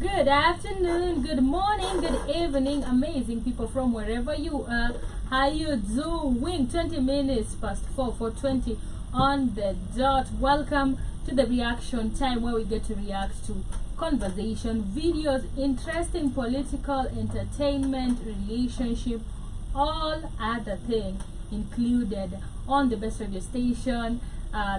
Good afternoon, good morning, good evening, amazing people from wherever you are. How you doing? 20 minutes past 4:20 on the dot. Welcome to the reaction time where we get to react to conversation, videos, interesting political, entertainment, relationship, all other things included on the best radio station,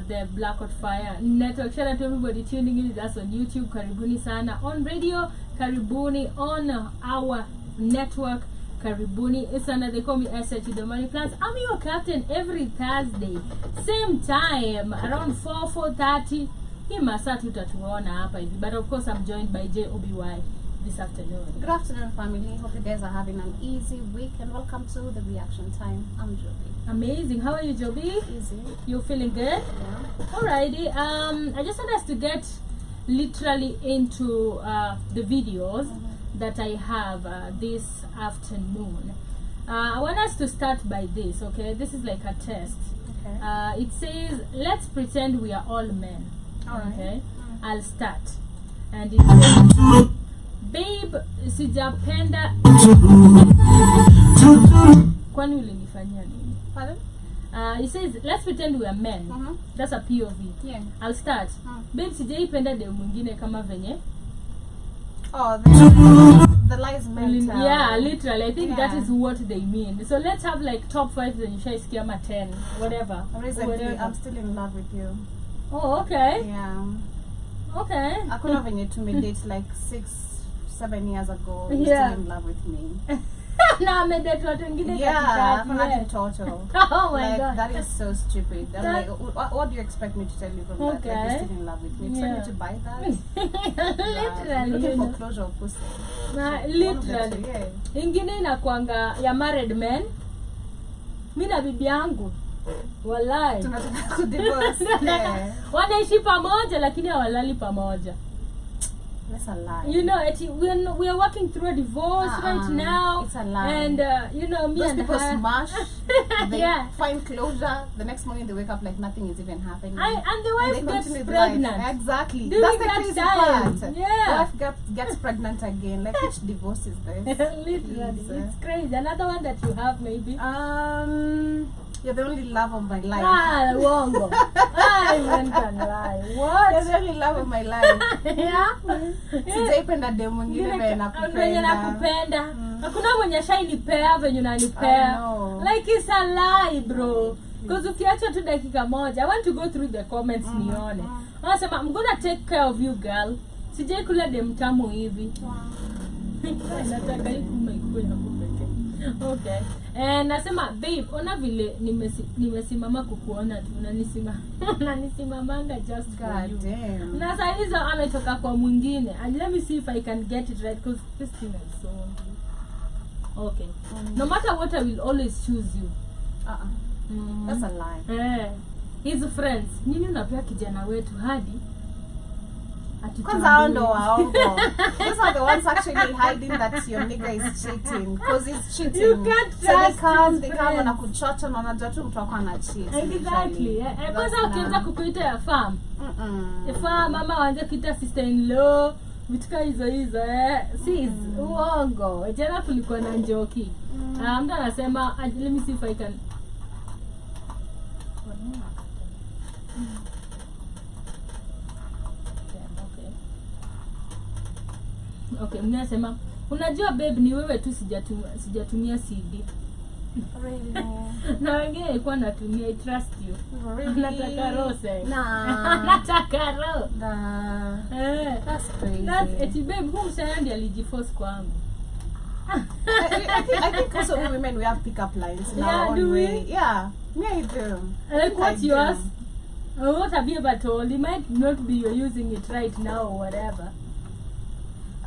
the Blackout Fire Network. Shout out to everybody tuning in with us on YouTube. Karibuni sana on radio. Karibuni on our network. Karibuni. It's another, they call me SH the Money Plans. I'm your captain every Thursday, same time around 4:30. Hii masaa tutatuona hapa hivi. But of course I'm joined by JOBY this afternoon. Good afternoon, family. Hope you guys are having an easy week and welcome to the reaction time. I'm Joby. Amazing. How are you, Joby? Easy. You feeling good? Yeah. Alrighty. I just want us to get literally into the videos that I have this afternoon. I want us to start by this, okay? This is like a test. Okay. It says, let's pretend we are all men. Alright. Okay? I'll start. And it says, babe, sijapenda. Kwani ulinifanyia nini? Pardon? It says, let's pretend we are men. That's a POV. Yeah. I'll start. Babe, sijaipenda de mwingine kama venye. Oh, the lies meant. Yeah, literally. I think that yeah. is what they mean. So let's have like top 5 then you shall skip 10, whatever. Recently, I'm still in love with you. Oh, okay. Yeah. Okay. I could have been to me date like 6-7 years ago. You're Yeah. still in love with me. Now I'm that watu wengine Yeah, katikati. total. Oh my like, god. that is so stupid. I'm like, what do you expect me to tell you from that? Like, Okay. you're still in love with me. Expect me to buy that? Literally. Looking You for know. closure of pussy. Literally. Yeah. Ingine inakuanga ya married men. Mimi na bibi yangu. Wallahi. Tunataka kudivorce. Yeah. Wanaishi pamoja lakini hawalali pamoja. That's a lie. You know, we are working through a divorce right now. It's a lie. And you know, me Those and people her. smash. They Yeah. find closure. The next morning they wake up like nothing is even happening. And the And they wife gets continue with life. pregnant. Exactly. During That's the that crazy time. part. Yeah. The wife gets pregnant again. Like, which divorce is this? Literally, Please. it's crazy. Another one that you have maybe. You're the only love of my life. Wongo. I even can lie. You're What? the only love of my life. Yeah. Sijaipenda demu mwingine venye Venye nakupenda. nakupenda. Hakuna mwenye shainipea venye unanipea. I know. Like it's a lie, bro. Because ukiacha tu dakika moja, I want to go through the comments nione. Wanasema I'm gonna take care of you girl. Sijai kula dem tamu hivi. Nataka hii kume ya kupeke. Okay. Nasema babe, ona vile nimesimama kukuona tu. Unanisimamanga just for you. Damn. Na saa hizo ametoka kwa mwingine. And let me see if I can get it right because this thing is so okay. No matter what, I will always choose you. That's a lie. His friends. Nini unapea kijana wetu hadi? Because I don't know how. Those are the ones actually hiding that your nigga is cheating. Because he's cheating. You can't trust so they come na kuchocha na wanajua tu mtu akona cheat. Exactly. Kwanza ukianza kukuita ya farm. Farm mama waanze kuita sister in law. Vitika hizo sis uongo. Jana tulikuwa na Njoki. Mtu anasema let me see if I can. Okay, mnasema unajua babe ni wewe tu sijatumia CD. Really? Na wengine ilikuwa natumia, I trust you. Really? Nataka rose. Nah. Nataka ro. Nah. That's crazy. That's it, babe. Who said alijiforce kwangu? I think also we women we have pickup lines in our own do we? way. Yeah, me I do. Like what's yours? Or what have you ever told? It might not be you're using it right now or whatever.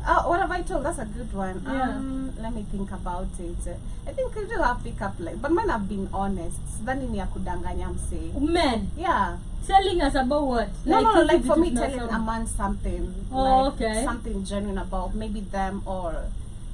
What have I told? That's a good one. Yeah. Let me think about it. I think I do have pickup lines, but mine have been honest. Sidhani ni ya kudanganya mse. Men. Yeah. Telling us about what? No, like for me telling a man something. Oh, like okay. Something genuine about maybe them or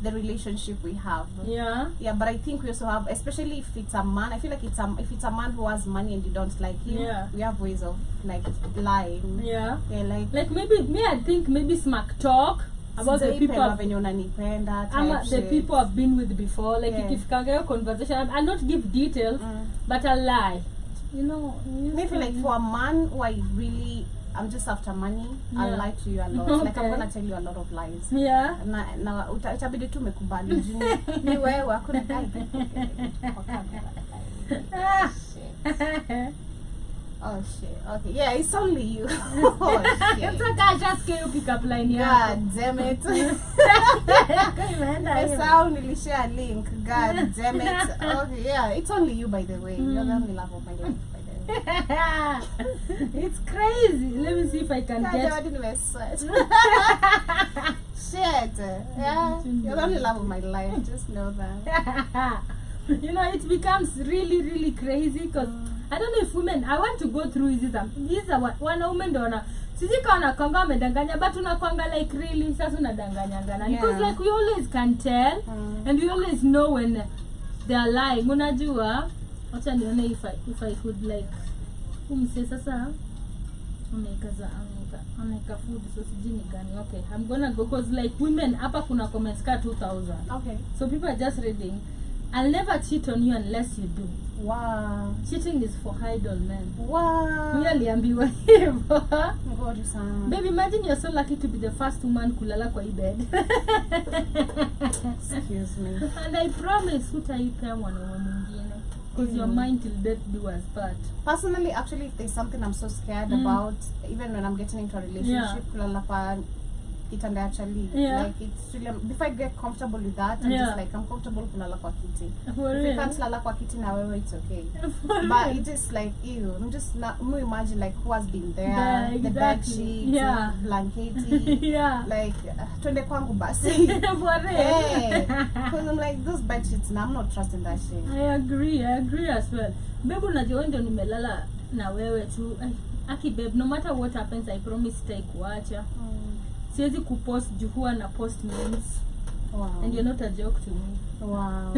the relationship we have. Yeah. Yeah, but I think we also have, especially if it's a man, I feel like if it's a man who has money and you don't like him, we have ways of like lying. Yeah. Yeah, like maybe me I think maybe smack talk about the people the people I've been with before. Like if conversation, I'll not give details, but I'll lie. You know, maybe like for a man who I'm just after money, I'll lie to you a lot. Like I'm gonna tell you a lot of lies. Yeah. Na utabidi tu umekubali. Ni wewe hakuna Oh shit. Okay. Yeah, it's only you. Oh shit. It's okay, I just can't pick up line here. God damn it. I sound share link. God damn it. Okay, yeah, it's only you by the way. You're the only love of my life, by the way. It's crazy. Let me see if I can get I didn't sweat. Shit. Yeah. You're the only love of my life. Just know that. You know, it becomes really, really crazy because I don't know if women, I want to go through this is one woman dona sisi kaona konga medanganya but unakwanga like really sasa unadanganya ngana because like we always can tell and we always know when they are lying. Unajua acha nione if I could like umse sasa ameka food so sijini gani. Okay, I'm gonna go because like women hapa kuna comments ka 2000. Okay, so people are just reading. I'll never cheat on you unless you do. Wow. Cheating is for idle men. Wow. Niliambiwa hivyo. Ngori sana. Baby, imagine you're so lucky to be the first woman kulala kwa hii bed. Excuse me. And I promise hutaipea mwanaume mwingine. Because your mind till death do us part. Personally, actually, if there's something I'm so scared about, even when I'm getting into a relationship, kulala kwa kitanda actually, like it's really, before I get comfortable with that, I'm just like, I'm comfortable kulala kwa kiti. If you can't lala kwa kiti na wewe, it's okay. But it is like, ew, I'm just not, imagine like who has been there, the bed sheets, blankety, like, twende kwangu basi. Because I'm like, those bed sheets, I'm not trusting that shit. I agree as well. Babe, unajua ndio nimelala na wewe tu. Aki babe, no matter what happens, I promise sitaikuacha. Siwezi kupost juhua na post memes. Wow. And you're not a joke to me. Wow.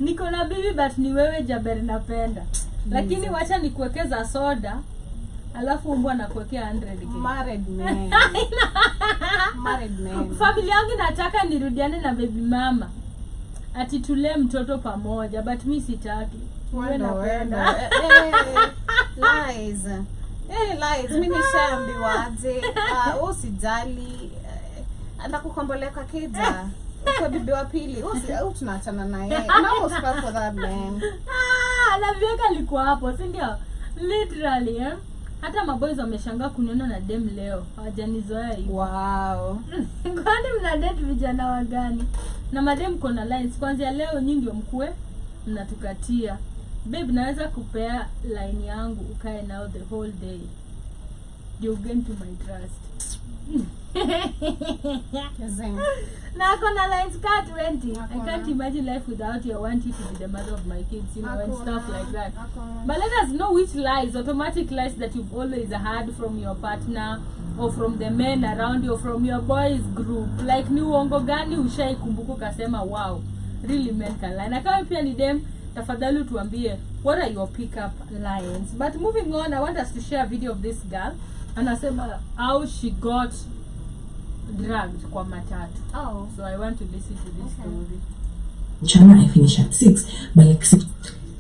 Niko na bibi but ni wewe Jaber napenda. Lakini wacha nikuwekeza soda. Alafu mbwa nakuwekea 100k. Married man. Married man. Familia yangu nataka nirudiane na baby mama. Ati tulee mtoto pamoja but mimi sitaki. Wewe napenda. Lies. Lies, mimi nishaambiwa aje, usijali, ndakukomboleka kida. Kwa bibi wa pili. Au tunaachana na yeye. And I almost fell for that man. Anavieka alikuwa hapo, si ndio? Literally, hata maboys wameshangaa kuniona na dem leo. Hawajanizoea hivi. Wow. Kwani mna date vijana wa gani? Na madem kuna lines kwanza leo nyinyi ndio mkue mnatukatia. Babe, naweza kupea line yangu ukae nao the whole day. You gain to my trust. Na kona lines cut 20. I can't imagine life without you. I want you to be the mother of my kids, you know, and stuff like that. But let us know which lies, automatic lies that you've always had from your partner or from the men around you or from your boys group. Like ni uongo gani ushaikumbuka kasema wow, really men can lie. Na kama pia ni dem, tafadhali tuambie what are your pickup lines. But moving on, I want us to share a video of this girl. Anasema how she got dragged kwa matatu. Oh. So I want to listen to this story. Jana I finished at 6, but like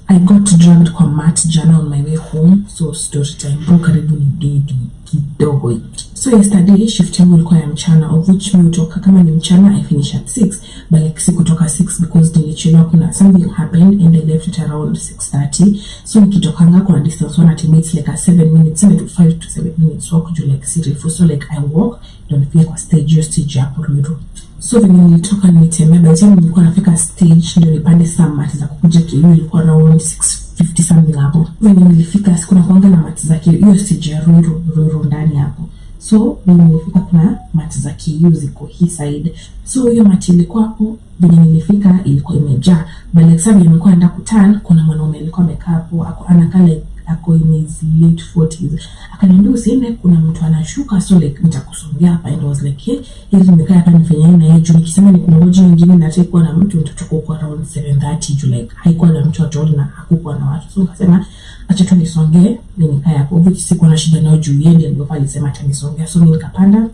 I got dragged kwa mat jana on my way home. So story time bro karibu ni dedi kidogo. So yesterday shift yangu ilikuwa ya mchana, of which mi utoka kama ni mchana I finished at 6, but like sikutoka 6 because nilichelewa, kuna something happened and I left it around 6:30. So nikitokanga kuna distance 1 minutes like a 7 minutes, 7 to 5 to 7 minutes walk juu like serifu. So like I walk ndio nifika kwa stage, stage hapo Ruiru. So when nilitoka nilitembea, by the time nilikuwa nafika stage ndio nipande saa mati za kukuja KU, ilikuwa around 6:50 something hapo. When nilifika sikuna kuanga na mati za KU, hiyo stage ya Ruiru ndani hapo. So when nilifika kuna mati za KU ziko hii side. So hiyo mati ilikuwa hapo, when nilifika ilikuwa imejaa. But like sabi nilikuwa naenda kuturn, kuna mwanaume alikuwa amekaa hapo, anakaa like ako in his late 40s. Akaniambia usiende, kuna mtu anashuka, so like nitakusongea hapa. And I was like, hey, hivi nimekaa hapa nifanye nini na yeye? Juu nikisema ni kungoje wengine na atakuwa na mtu, nitatoka kwa around 7:30 juu like haikuwa na mtu at all na hakukuwa na watu. So nikasema acha tu nisongee, nikae hapo. Which sikuwa na shida nao juu yeye ndio alisema atanisongea. So nikapanda.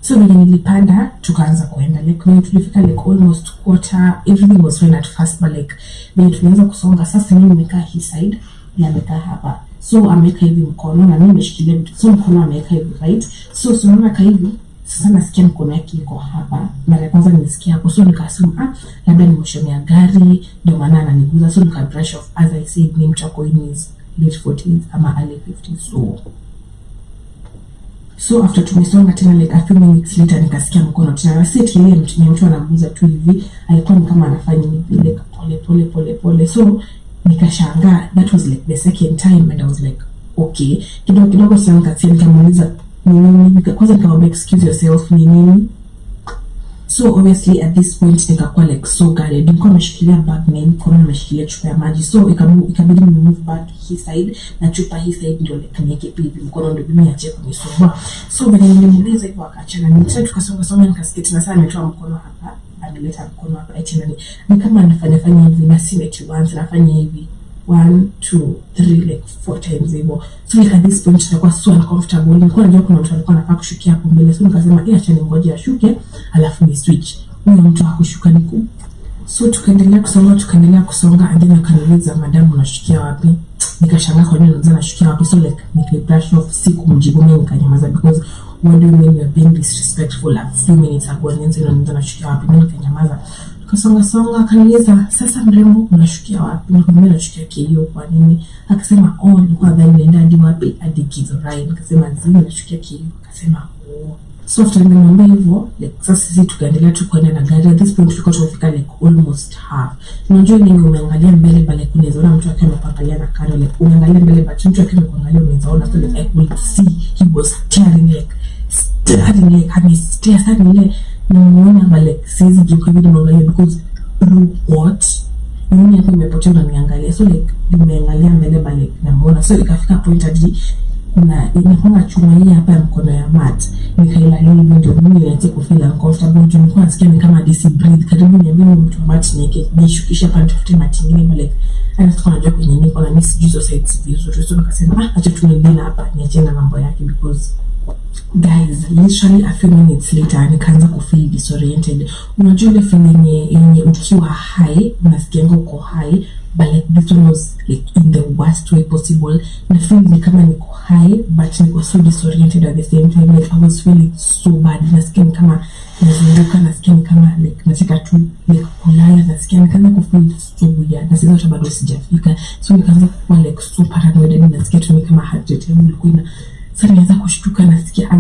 So when nilipanda tukaanza kuenda, like when tulifika like almost quarter, everything was fine at first, but like when tulianza kusonga sasa, mimi nimekaa hii side na amekaa hapa. So ameweka hivi mkono na mimi nimeshikilia vitu. So mkono ameweka hivi right. So unaona kaa hivi. Sasa nasikia mkono yake iko hapa. Mara ya kwanza nilisikia hapo. So nikasema labda ni motion ya gari ndio maana ananiguza. So nika brush off, as I said ni mtu ako in his late 40s ama early 50s. So after tumesonga tena like a few minutes later nikasikia mkono tena. Sit ile mtu anaguza tu hivi. Alikuwa ni kama anafanya hivi like pole. So nikashangaa. That was like the second time and I was like okay. Kidogo sana nikamuuliza nini, kwanza nikamwambia excuse yourself ni nini. So obviously at this point nikakuwa like so guarded. Nilikuwa nimeshikilia bag na mkono nimeshikilia chupa ya maji. So ikabidi ni move back hii side na chupa hii side ndio like niweke pipi mkono ndio mimi ache kunisumbua. So when nilimuuliza hivyo akaachana. Nilitaka tukasonga nikasikia tena sana ametoa mkono hapa. Ameleta mkono hapa eti ni kama anafanya hivi na si eti once anafanya hivi 1 2 3 like 4 times hivyo. So like at this point nilikuwa so uncomfortable. Nilikuwa najua kuna mtu alikuwa anataka kushukia hapo mbele. So nikasema acha ningoje ashuke alafu ni switch. Huyo mtu hakushuka niku. So tukaendelea kusonga and then akaniuliza madam unashukia wapi? Nikashangaa kwa nini anaanza nashukia wapi. So like nikibrush off sikumjibu mimi nikanyamaza because what do you mean you are being disrespectful a few minutes ago and then anaanza nashukia wapi? Mimi nikanyamaza. Kasonga akaniuliza sasa mrembo unashukia wapi? Nikamwambia nashukia KU. Kwa nini? Akasema nilikuwa dhani naenda hadi wapi? Hadi Githurai. Nikasema zini nashukia KU. Akasema so after nimemwambia hivyo like sasa sisi tukaendelea tu kwenda na gari. At this point tulikuwa tumefika like almost half. Unajua nini, umeangalia mbele but unaweza ona mtu akiwa amepangalia na kando, like unaangalia mbele but mtu akiwa amepangalia unaweza ona. So like I could see he was staring like amestare sana ile nimeona but like siwezi juka hivi nimeangalia because what nini hapo imepotea na niangalia. So like nimeangalia mbele but like namuona. So ikafika point hadi na inafunga chuma hii hapa ya mkono ya mat. Nikailalia hivi ndio mimi nianze kufeel uncomfortable. Juu nilikuwa nasikia ni kama breathe. Karibu niambie mtu mat nishukisha hapa nitafute mat nyingine but like anataka najua kwenye niko na mimi sijui hizo sides vizuri. So nikasema acha tuendane hapa niache na mambo yake because guys, literally a few minutes later nikaanza kufeel disoriented. Unajua ile feeling yenye ukiwa high unasikia uko high, but like this one was like in the worst way possible. Na feel ni kama niko high but niko so disoriented at the same time. Like I was feeling so bad. Nasikia ni kama nazunguka, nasikia ni kama like nataka tu like kulala, nasikia nikaanza kufeel so weird. Nasikia hata bado sijafika, so nikaanza kuwa like so paranoid. Nasikia tu ni kama heart rate yangu ilikuwa ina. Sasa nianza kushtuka, nasikia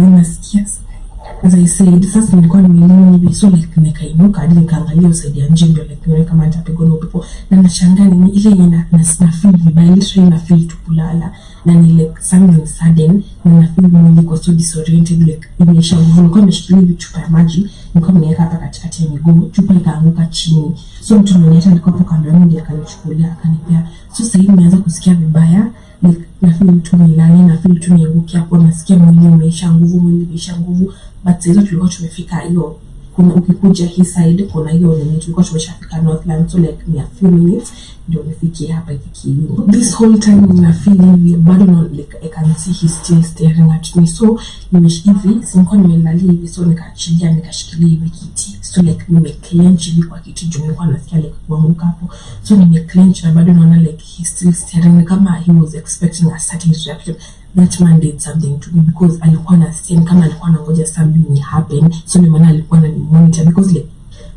as I said, sasa nilikuwa nimelala hivi, so like nikainuka hadi nikaangalia usaidia ya nje, ndio like nione kama nitapigwa na upepo. Na nashangaa ni ile yenye na feel vibaya, literally na feel tu kulala, na ni like something sudden, na na feel mwili kwa so disoriented, like imeisha nguvu. Nilikuwa nimeshikilia hivi chupa ya maji, nilikuwa nimeweka hapa katikati ya miguu, chupa ikaanguka chini. So mtu mwenye alikuwa hapo kando yangu ndiye akanichukulia akanipea. So sasa hivi nimeanza kusikia vibaya, like na feel tu nilale, na feel tu nianguke hapo, nasikia mwili umeisha nguvu. But sasa tulikuwa tumefika hiyo, kuna ukikuja hii side kuna hiyo nini, tulikuwa tumeshafika Northland, so like ni a few minutes ndio nifikie hapa hivi. This whole time nina feeling bado no, like I can see he still staring at me. So hivi sikuwa nimelalia hivi, so nikaachilia, nikashikilia hivi kiti, so like nimeclench hivi kwa kiti juu nilikuwa nasikia like kuanguka hapo. So nimeclench na bado naona like he still staring, kama he was expecting a certain reaction. That man did something to me because alikuwa anasikia kama alikuwa anangoja something happen. So ni maana alikuwa ananimonitor, because like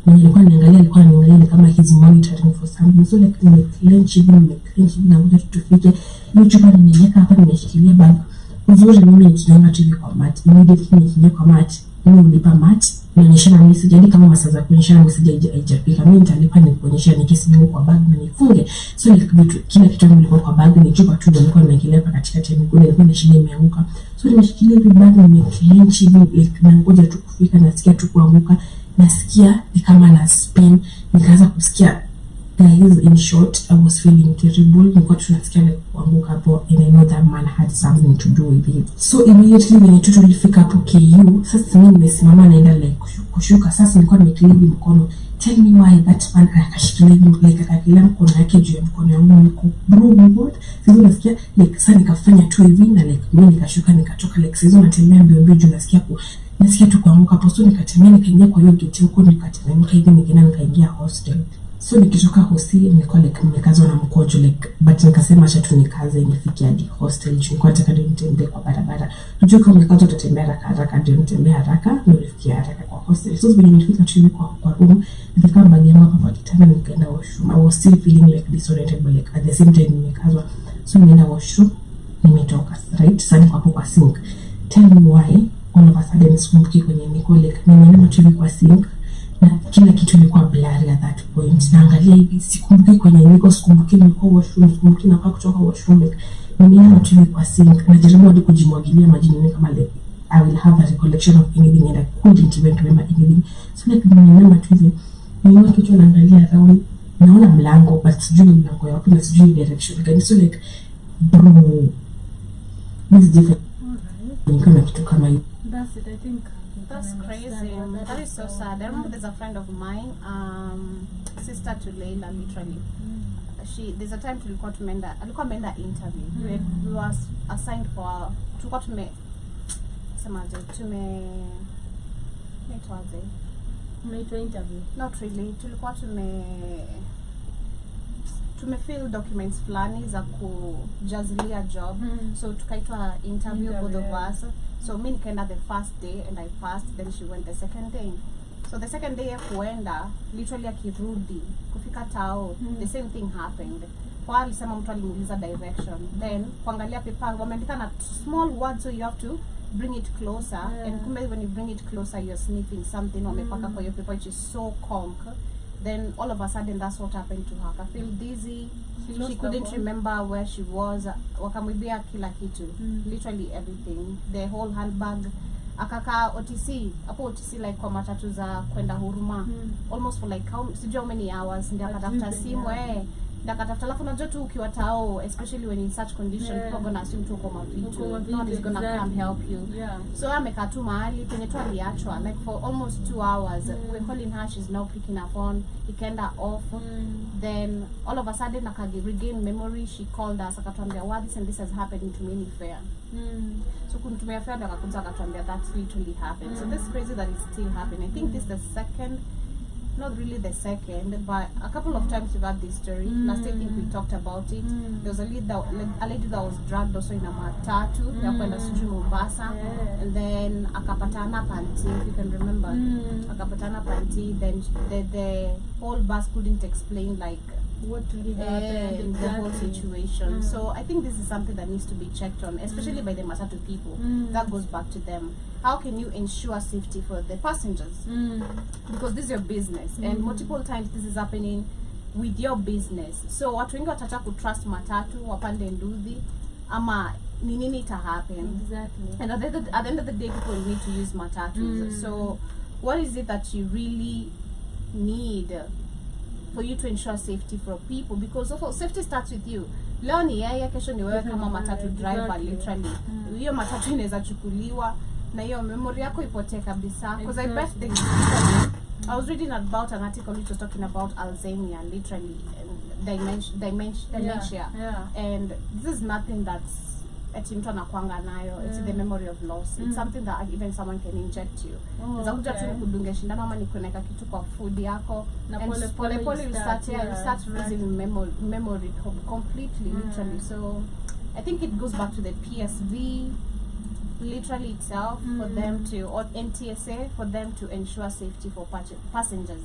when alikuwa ananiangalia kama he's monitoring for something. So like nimeclench hivi na ngoja tufike. Hiyo chupa nimeweka hapa, nimeshikilia bag. Uzuri mimi nikianga tu kwa mat, immediately nikiingia kwa mat, mimi ulipa mat, nionyeshana message hadi kama masaa za kuonyeshana message haijafika. Mimi nitalipa nikuonyesha nikisi mimi kwa bag na nifunge. So like kila kitu nilikuwa kwa bag, ni chupa tu nilikuwa nimekelea hapa katikati ya miguu, nilikuwa nashikilia imeanguka. So nimeshikilia hivi bag, nimeclench hivi like nangoja tu kufika, nasikia tu kuanguka, nasikia ni kama na spin, nikaanza kusikia. Guys, in short, I was feeling terrible. Nilikuwa tunasikia like kuanguka hapo, and I know that man had something to do with it. So immediately when tulifika hapo KU, sasa mimi nimesimama naenda like kushuka. Sasa nilikuwa nimekilia mkono. Tell me why that man akashikilia like akakilia mkono yake juu ya mkono yangu, niko bro. Sasa nasikia like sasa nikafanya tu hivi na like mimi nikashuka nikatoka, like sasa natembea mbio juu nasikia tu kuanguka hapo. So nikatembea nikaingia kwa hiyo gate huko, nikateremka hivi nikaingia hostel. So nikitoka hostel nilikuwa like nimekazwa na mkojo like, but nikasema acha tu nikaze nifikie hadi hostel. Nilikuwa nataka nitembee kwa barabara. Unajua kama umekazwa utatembea haraka, ndio nitembea haraka ndio nifikie haraka kwa hostel. So when nilifika chini kwa room, nilikaa mbali yangu kwa kitanda, nikaenda washroom. I was still feeling like disoriented, but like at the same time nimekazwa. So nimeenda washroom, nimetoka right sasa hapo kwa sink. Tell me why all of a sudden sikumbuki kwenye niko like nimeenda chini kwa sink, na kila kitu ilikuwa blurry at that point. Naangalia hivi sikumbuki kwenye niko, sikumbuki nilikuwa washroom, sikumbuki na kutoka washroom like nimeenda chini kwa sink. Najaribu hadi kujimwagilia maji nini kama like I will have a recollection of anything, and I couldn't even remember anything. So like nimeenda tu hivi, nimeona kitu naangalia around, naona mlango but sijui mlango wapi na sijui direction gani. So like bro, this different. Kama kitu kama hiyo. That's it, I think. That's crazy. That is so sad. I remember there's a friend of mine, sister to Leila, literally. There's a time alikuwa ameenda interview. We was assigned for interview. Not really. Tulikuwa tumefill documents fulani za kujazilia job. So tukaitwa interview both of us. So mimi nikaenda the first day and I passed, then she went the second day. So the second day kuenda, literally akirudi kufika tao, the same thing happened. Kwa alisema mtu alimuuliza direction, then kuangalia paper wameandika na small words, so you have to bring it closer, and kumbe when you bring it closer you're sniffing something wamepaka kwa hiyo paper which is so conk. Then all of a sudden that's what happened to her. I feel dizzy. She couldn't remember where she was. Wakamwibia kila kitu. Literally everything. The whole handbag. Akaka OTC. Hapo OTC like kwa matatu za kwenda Huruma. Almost for like how many hours. Ndio akatafuta simu Ndakatafuta alafu unajua tu ukiwa tao, especially when in such condition, people gonna assume tu uko mavitu. No one is gonna come help you. So amekaa tu mahali penye tu aliachwa like for almost 2 hours. We're calling her, she's now picking her phone. Ikaenda off. Then all of a sudden regain memory. She called us akatuambia this and this has happened to me fair. So kunitumia fair ndo akakuja akatuambia that's literally happened. So this is crazy that it's still happening. I think this is the second, not really the second, but a couple of times we've had this story. Last I think we talked about it. There was a lady that was dragged also in a matatu ya kwenda sijui Mombasa, and then akapatana panty, if you can remember. Akapatana panty, then the whole bus couldn't explain like what really happened, the whole situation. So I think this is something that needs to be checked on, especially by the matatu people. That goes back to them. How can you ensure safety for the passengers? Because this is your business, and multiple times this is happening with your business. So watu wengi watata kutrust matatu wapande nduthi ama nini ita happen. Exactly. And at the end of the day, people need to use matatus. So what is it that you really need for you to ensure safety for people? Because also safety starts with you. Leo ni yeye, kesho ni wewe kama matatu driver, literally. Hiyo matatu inaweza chukuliwa na hiyo memory yako ipotee kabisa. Because I bet I was reading about an article which was talking about Alzheimer, literally, and dementia. And this is nothing that's mtu anakuanga nayo. It's the memory of loss. It's something that even someone can inject you. Zakuja tu kudunga shindano ama nikuweka kitu kwa food yako, and pole you start losing memory completely, literally. So I think it goes back to the PSV literally itself, for them to, or NTSA, for them to ensure safety for passengers.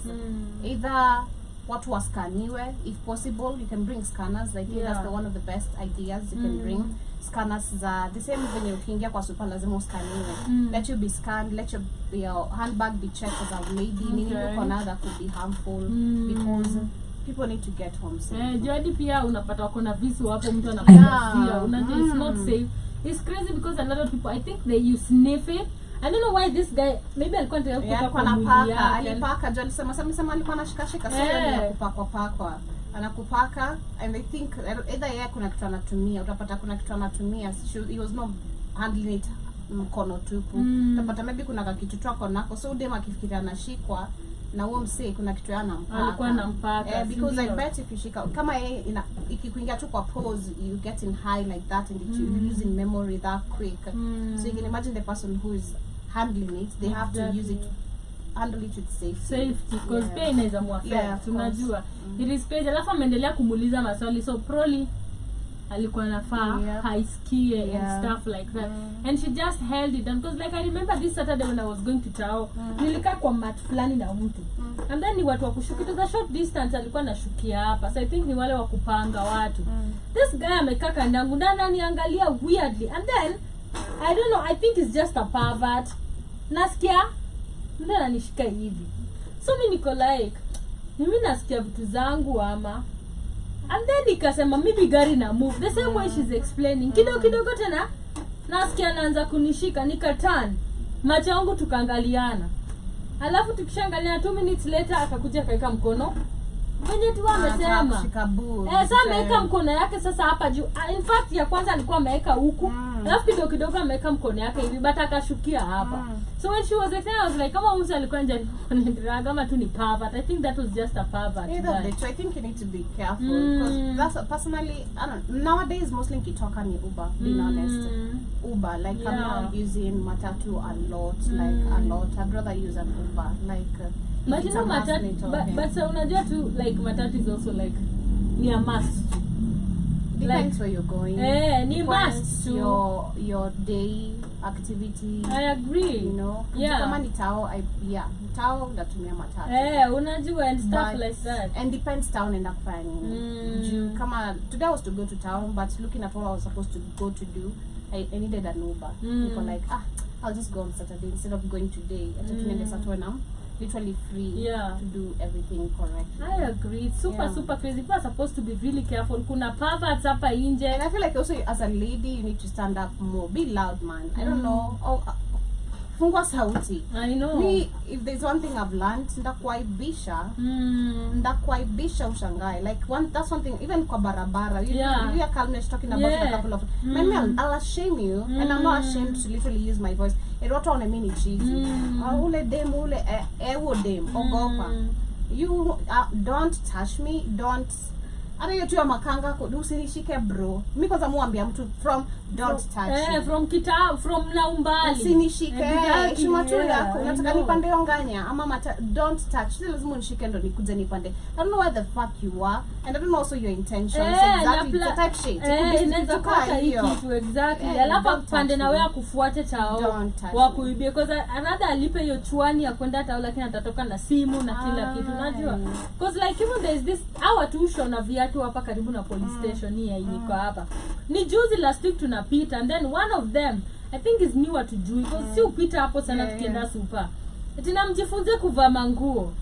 Either watu waskaniwe, if possible you can bring scanners. I think that's one of the best ideas you can bring. Scanners za the same venye ukiingia kwa super lazima uskaniwe. Let you be scanned, let your handbag be checked as a lady. Nini uko na that could be harmful, because people need to get home safe. Jadi pia unapata kuna visu hapo mtu anakuwa unajua it's not safe. It's crazy because a lot of people, I think you sniff it. I don't know why this guy, maybe alikuwa anataka kwa napaka, alipaka juu alisema alikuwa anashika sio ya kupakwa. Anakupaka, and I think either yeye kuna kitu anatumia, utapata kuna kitu anatumia, he was not handling it mkono tupu. Utapata maybe kuna kitu tu ako nako, so dem akifikiria anashikwa na huo msee kuna kitu anampaka. Alikuwa anampaka. Because I bet if you shika kama yeye ikikuingia tu kwa pose, you get in high like that, and you losing memory that quick. So you can imagine the person who is handling it, they have to use it, handle it with safety because pia inaweza muaffect, tunajua. It is crazy. Alafu ameendelea kumuuliza maswali, so probably alikuwa nafaa haisikie and stuff like that. And she just held it, and because like I remember this Saturday when I was going to Tao, nilikaa kwa mat fulani na mtu, and then ni watu wa kushukia, it was a short distance, alikuwa nashukia hapa, so I think ni wale wa kupanga watu. This guy amekaa kandangu na ananiangalia weirdly, and then I don't know, I think it's just a pervert. Nasikia ndio ananishika hivi, so mimi niko like mimi nasikia vitu zangu ama, and then nikasema maybe gari na move the same way she's explaining. Kidogo tena nasikia anaanza kunishika, nikatan macho yangu tukaangaliana, alafu tukishaangalia 2 minutes later akakuja kaeka mkono venye tu amesema sasa ameweka mkono yake sasa hapa juu. In fact ya kwanza alikuwa ameweka huku, alafu kidogo ameweka mkono yake hivi, but akashukia hapa. So when she was explaining, I was like, kama mtu alikuwa nje kama tu ni pervert. I think that was just a pervert. I think you need to be careful, because that's personally, I don't know, nowadays mostly nikitoka ni Uber, being honest. Uber, like I'm not using matatu a lot, I'd rather use an Uber, like but you know matatu, but so unajua tu like matatu is also like ni a must. Depends where you're going. Ni must to your day activity. I agree. You know. Kama ni Tao, Tao natumia matatu. Unajua and stuff like that. And depends town enda kufanya nini. Kama today I was to go to town, but looking at what I was supposed to go to do, I needed an Uber. People like, I'll just go on Saturday instead of going today. Tuende Saturday now. Literally free to do everything correctly. I agree. It's super crazy. People are supposed to be really careful. Kuna perverts hapa inje. And I feel like also as a lady you need to stand up more. Be loud, man. I don't know. fungua sauti. I know. Me, if there's one thing I've learned, ndakuaibisha ushangae. Like that's one thing, even kwa barabara, you hear Kalnesh talking about a couple of men, I'll shame you, and I'm not ashamed to literally use my voice. It what on a mini cheesy. Ule dem, ule ewo dem, ogopa. You don't touch me, don't. Hata hiyo tu ya makanga usinishike bro. Mimi kwanza muambia mtu from don't touch. From na umbali. Usinishike. Heshima tu yako. Unataka nipande onganya ama don't touch. Sio lazima unishike ndo nikuje nipande. I don't know where the fuck you are and I don't know also your intentions. Exactly the type shit. Inaweza kuwa hiyo exactly. Alafu pande na wewe akufuate chao. Wakuibie because another alipe hiyo chwani ya kwenda tao lakini atatoka na simu na kila kitu unajua. Because like even there is this our tuition na viatu hapa karibu na police station hii iko hapa. Ni juzi last week tunapita and then one of them I think is newer to Jui because si upita hapo sana tukienda super. Eti namjifunze kuvaa manguo.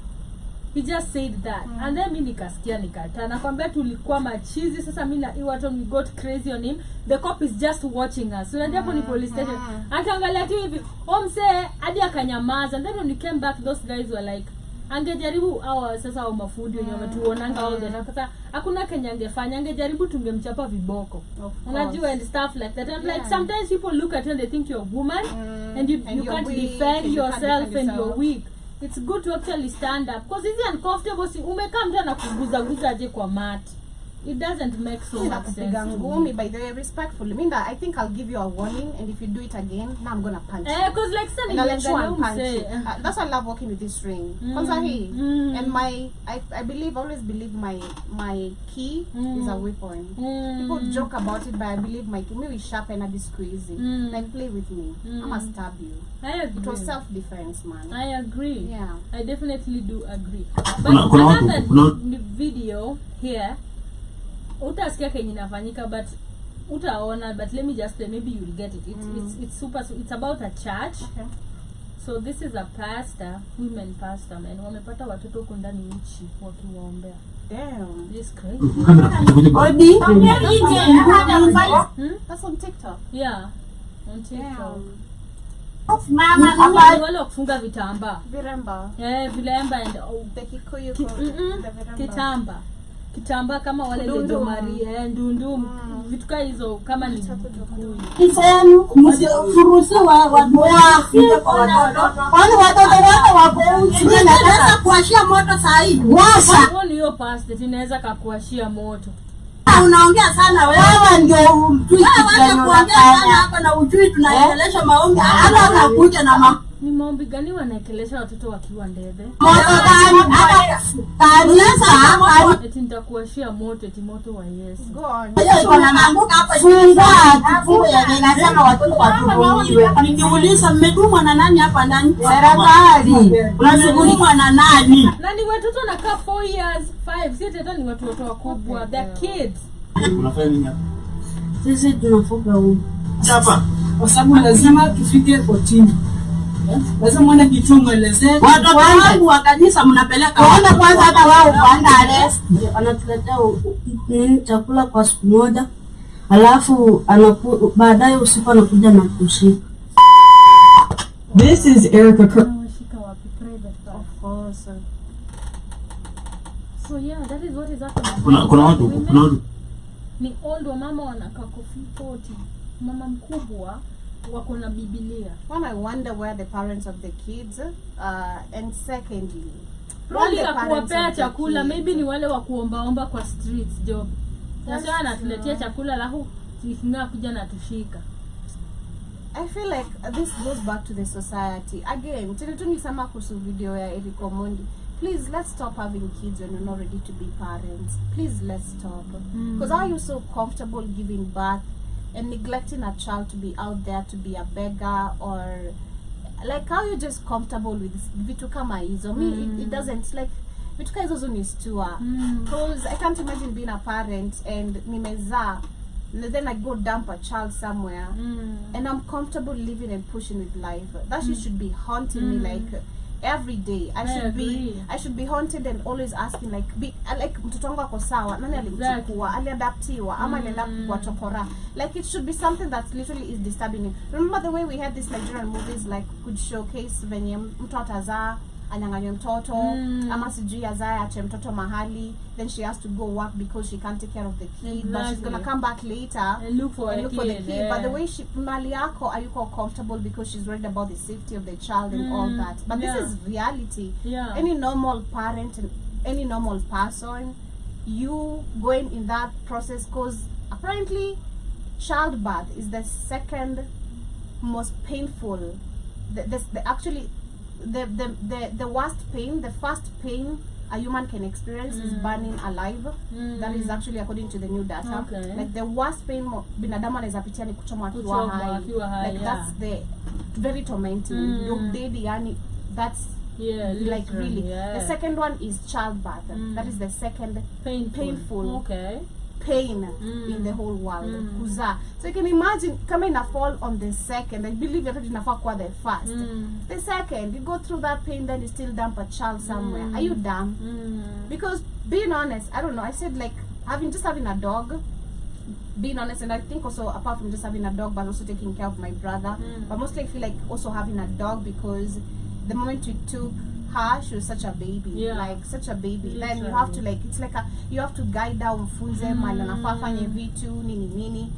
He just said that and then mimi nikasikia nikata nakwambia tulikuwa machizi sasa mimi na watu we got crazy on him. The cop is just watching us. So hapo ni police station. Akaangalia tu hivi omse hadi akanyamaza and then when we came back those guys were like angejaribu sasa au mafundi wenye wametuonanga all the time sasa hakuna Kenya angefanya angejaribu tungemchapa viboko unajua and stuff like that. I'm like sometimes people look at you and they think you're a woman and you can't defend yourself and you're weak. It's good to actually stand up because it's uncomfortable si umekaa mtu anakuguza aje kwa mat. It doesn't make so much sense. Ngumi, by the way, respectfully. Minda, I think I'll give you a warning, and if you do it again, now I'm gonna punch you. Because like and I'll let you and punch you. That's why I love working with this ring. And I believe, always believe my key is a weapon. People joke about it, but I believe my key, maybe sharpen and squeezy. Like play with me. I'ma stab you. I agree. It was self-defense, man. I agree. Yeah. I definitely do agree. But another video here. Utasikia kenye inafanyika but utaona but let me just play maybe you'll get it. It's super it's about a church. Okay. So this is a pastor, women pastor man. Wamepata watoto huko ndani nchi wakiwaombea. Damn. This crazy. That's on TikTok. Yeah. On TikTok. Mama wale kufunga vitamba. Viremba. Vilemba and the Kikuyu kitamba. Kitamba kama wale Lejo Maria ndundu vitu kama hizo kama ni Kikuyu. Kisemu msifuruhusiwa watu wafike kwa watoto. Kwani watoto wako wako uchi naweza kuwashia moto saa hii. Washa. Kwani hiyo pasta tunaweza kukuashia moto. Unaongea sana wewe ndio mtui kuongea sana hapa na ujui tunaendelesha maombi. Hata unakuja na ni maombi gani wanaekelesha watoto wakiwa ndebe? Moto gani? Kanisa eti nitakuashia moto eti moto wa Yesu. Go on. Kuna maanguka hapa funga kifungo ya inasema watoto watuhumiwe. Nikiuliza mmedumwa na nani hapa ndani? Serikali. Unashughulika na nani? Nani watoto nakaa 4 years 5 si tata ni watoto wakubwa the kids. Unafanya nini hapa? Sisi tunafuga huko. Hapa. Kwa sababu lazima tufike kotini. Lazima muone kitungo elezee. Watoto wangu wa kanisa mnapeleka. Waona kwanza hata wao kuanda arrest. Anatuletea chakula kwa siku moja. Alafu baadaye usiku anakuja na kushika. This is Erica Of course. So yeah, that is what is happening. Kuna watu ni old mama wanakaa kofi 40. Mama mkubwa wako na Biblia. One, I wonder where the parents of the kids and secondly probably kuwapea chakula maybe ni wale wa kuombaomba kwa streets job. Sasa anatuletea chakula lahu ikinga kuja na tushika. I feel like this goes back to the society again. Tunatuni sama kuhusu video ya Eric Omondi. Please, let's stop having kids when you're not ready to be parents. Please, let's stop. Because are you so comfortable giving birth and neglecting a child to be out there to be a beggar, or like how you just comfortable with vitu kama hizo? It doesn't, like vitu kama hizo unistua. Because I can't imagine being a parent and nimezaa and then I go dump a child somewhere and I'm comfortable living and pushing with life. That shit should be haunting me like every day. I should be haunted and always asking like mtoto wangu ako sawa, nani alimchukua, aliadaptiwa ama alienda kwa chokora. Like it should be something that literally is disturbing me. Remember the way we had these Nigerian movies like could showcase venye mtu atazaa anyanganywe mtoto ama sijui azae ache mtoto mahali, then she has to go work because she can't take care of the kid, but she's gonna come back later and look for the kid. Yeah. But the way she mali yako ayuko comfortable because she's worried about the safety of the child and all that. But this is reality. Yeah. Any normal parent and any normal person, you going in that process, because apparently childbirth is the second most painful, the worst pain. The first pain a human can experience is burning alive. That is actually according to the new data. Okay. Like the worst pain binadamu anaweza pitia ni kuchomwa akiwa hai. Like that's the very tormenting. Your baby yani, that's like really. The second one is childbirth. That is the second painful pain in the whole world. Kuzaa. So you can imagine kama ina fall on the second. I believe that inafaa kuwa the first. The second, you go through that pain, then you still dump a child somewhere. Are you dumb? Because being honest, I don't know, I said like having a dog, being honest, and I think also apart from just having a dog, but also taking care of my brother, but mostly I feel like also having a dog, because the moment we took her, she was such a baby, like such a baby. Literally. Then you have to like, it's like you have to guide her, mfunze mali anafaa fanye vitu nini.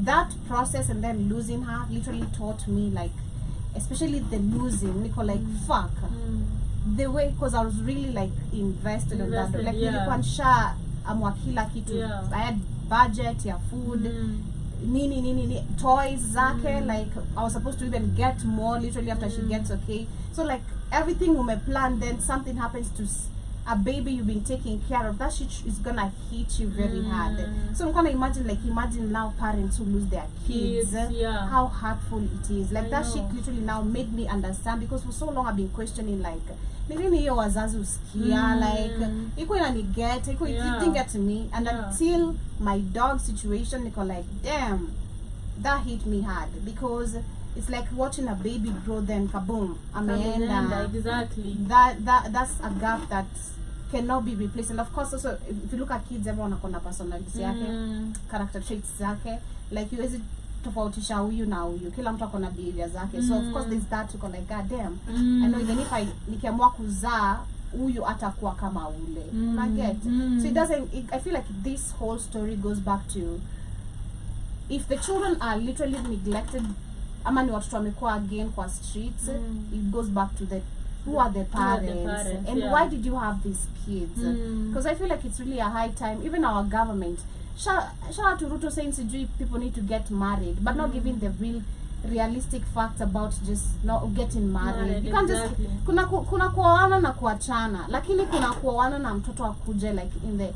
That process and then losing her literally taught me, like especially the losing, Nico, like fuck the way, because I was really like invested in that, like nilikuwa nisha amwa kila kitu. I had budget ya food, nini toys zake, like I was supposed to even get more literally after she gets okay. So like everything we may plan, then something happens to a baby you've been taking care of, that shit is gonna hit you very hard. So I'm gonna imagine now parents who lose their kids, how hurtful it is. Like that shit literally now made me understand, because for so long I've been questioning like nini hiyo wazazi usikia, like iko inaniget, iko it didn't get to me, and until my dog situation, niko like damn, that hit me hard, because it's like watching a baby grow, then kaboom, ameenda. Exactly. That's a gap that cannot be replaced. And of course also if you look at kids, everyone akona personality yake, character traits zake, like you is tofautisha huyu na huyu, kila mtu akona behavior zake. So of course there's that, you go like god damn, I know even if nikiamua kuzaa huyu atakuwa kama ule. I get. So it doesn't, I feel like this whole story goes back to, if the children are literally neglected, ama ni watoto wamekuwa again kwa streets, it goes back to the who are the parents, and why did you have these kids? Because I feel like it's really a high time, even our government, shout out to Ruto saying people need to get married, but not giving the realistic facts about just not getting married. You can't just kuna kuoana na kuachana, lakini kuna kuoana na mtoto akuje, like in the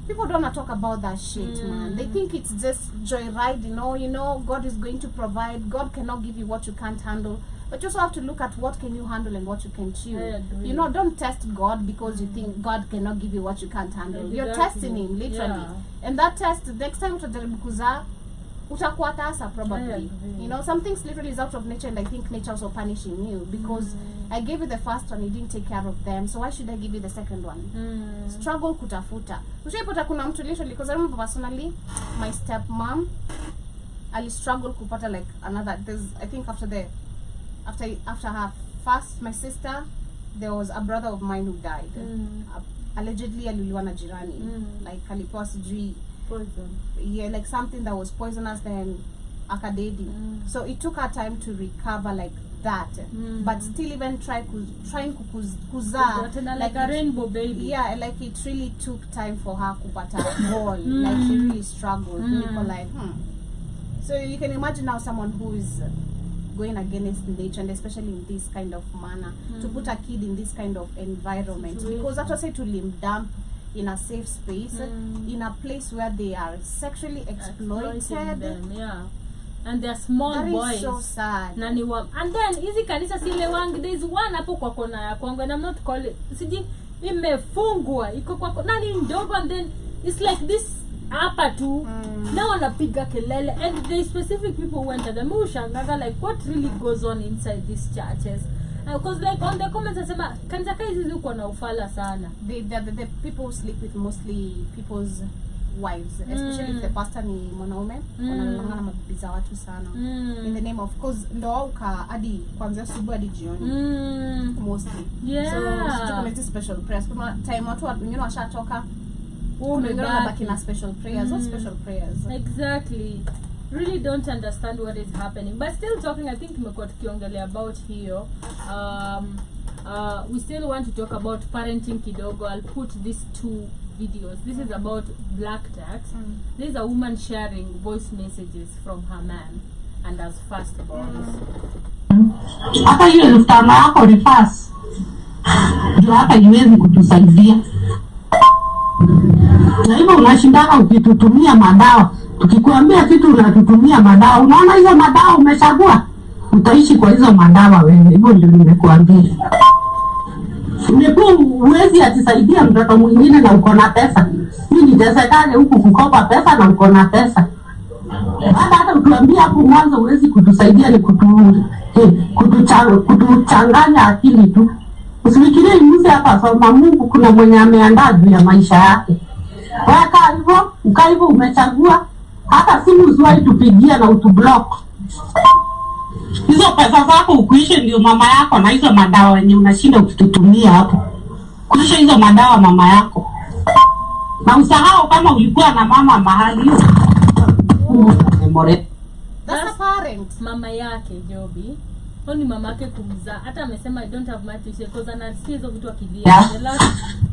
people don't want to talk about that shit, man. They think it's just joyride, you know, God is going to provide. God cannot give you what you can't handle. But you also have to look at what can you handle and what you can chew. You know, don't test God because you think God cannot give you what you can't handle. You're testing him, literally. And that test, next time utajaribu kuzaa, utakuwa tasa probably. You know, some things literally is out of nature, and I think nature also punishing you, because I gave you the first one, you didn't take care of them, so why should I give you the second one? Struggle kutafuta. Ushaipata kuna mtu literally, because I remember personally, my stepmom, Ali struggled kupata like another, I think after her first, my sister, there was a brother of mine who died. Allegedly aliliwa na jirani. Like alipewa sijui poison. Yeah, like something that was poisonous, then akadedi. So it took her time to recover like that. But still even trying kuzaa like a rainbow baby. Yeah, like it really took time for her kupata ball. Like she really struggled. People like So you can imagine now someone who is going against nature, and especially in this kind of manner, to put a kid in this kind of environment, because that was say to limb dump in a safe space, in a place where they are sexually exploited them, and they're small that boys. Is so sad. And then hizi kanisa sile wangi, there's one hapo kwa kona ya kwangu, and I'm not calling siji imefungwa iko kwa nani ndogo, and then it's like this hapa tu now wanapiga kelele, and the specific people who enter the mushangaga like what really goes on inside these churches. Because like on the comments nasema kanisa hizi ziko na ufala sana. The people who sleep with mostly people's wives, especially if the pastor ni mwanaume, wanalangana na mabibi za watu sana. In the name of cause ndo uka hadi kuanzia asubuhi hadi jioni. Mostly. Yeah. So kuna hizi special prayers. Kuna time watu wengine washatoka. Wengine wanabaki na special prayers. What special prayers? Exactly. Really don't understand what is happening. But still talking, I think tumekuwa tukiongelea about hiyo. We still want to talk about parenting kidogo. I'll put these 2 videos. This is about black tax. This is a woman sharing voice messages from her man and as firstborns. Hata hiyo 5,000 yako reverse ndio hata iwezi kutusaidia. Na hivyo unashindana ukitutumia madawa. Tukikuambia kitu unatutumia madawa. Unaona hizo madawa umechagua? Utaishi kwa hizo madawa wewe. Hivyo ndio nimekuambia. Umekuwa uwezi atisaidia mtoto mwingine na uko na pesa. Mimi nitesekaje huku kukopa pesa na uko na pesa? Hata utuambia hapo mwanzo uwezi kutusaidia ni kutuchanganya akili tu. Usifikirie mzee hapa soma Mungu kuna mwenye ameandaa juu ya maisha yake. Waka hivyo, ukaa hivyo umechagua hata simu usiwahi tupigia na utublock. Hizo pesa zako ukuishe ndio mama yako na hizo madawa yenye unashinda ukitutumia hapo. Kuisha hizo madawa mama yako. Na usahau kama ulikuwa na mama mahali hiyo. That's a parent. Mama yake Joby. Oni mama yake kumzaa. Hata amesema I don't have much to say because anasikia hizo vitu akilia. The last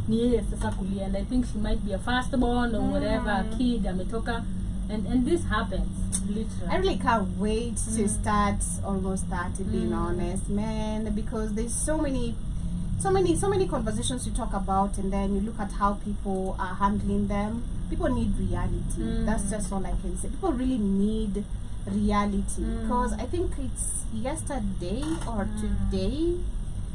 ni yeye sasa kulia. And I think she might be a firstborn or whatever, a kid ametoka. And this happens literally. I really can't wait to start almost 30 being honest, man, because there's so many conversations you talk about, and then you look at how people are handling them. People need reality. That's just all I can say. People really need reality because I think it's yesterday or today.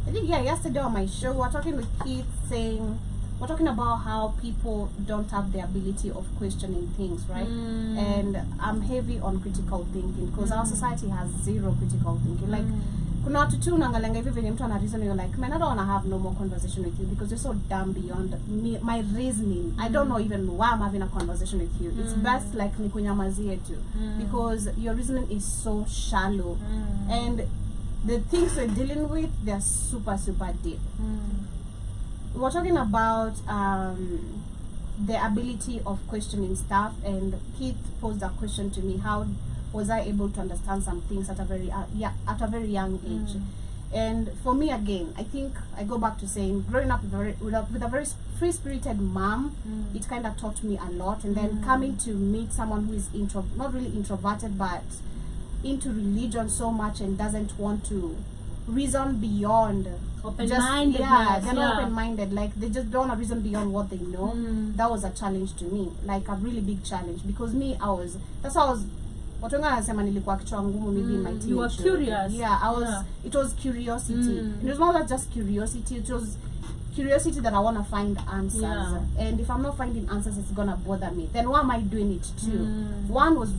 I think yesterday on my show we're talking with kids saying. We're talking about how people don't have the ability of questioning things, right? And I'm heavy on critical thinking because our society has zero critical thinking. Like, kuna watu tu unaangalia hivi venye mtu ana reason, you're like, man, I don't want to have no more conversation with you because you're so damn beyond me, my reasoning. I don't know even why I'm having a conversation with you. It's best like nikunyamazie tu because your reasoning is so shallow. And the things we're dealing with, they're super, super deep. We're talking about the ability of questioning stuff, and Keith posed a question to me: how was I able to understand some things at a very young age? And for me, again, I think I go back to saying growing up with a very free-spirited mom, it kind of taught me a lot. And then coming to meet someone who is not really introverted, but into religion so much and doesn't want to reason beyond open-minded. They're not open-minded. Like they just don't want to reason beyond what they know. That was a challenge to me, like a really big challenge, because me, that's how I was. Watu wengi wanasema nilikuwa kichwa ngumu maybe in my teenage. You were curious. Yeah, I was. It was curiosity. It was not just curiosity. It was curiosity that I want to find answers. Yeah. And if I'm not finding answers, it's gonna bother me. Then why am I doing it too? One was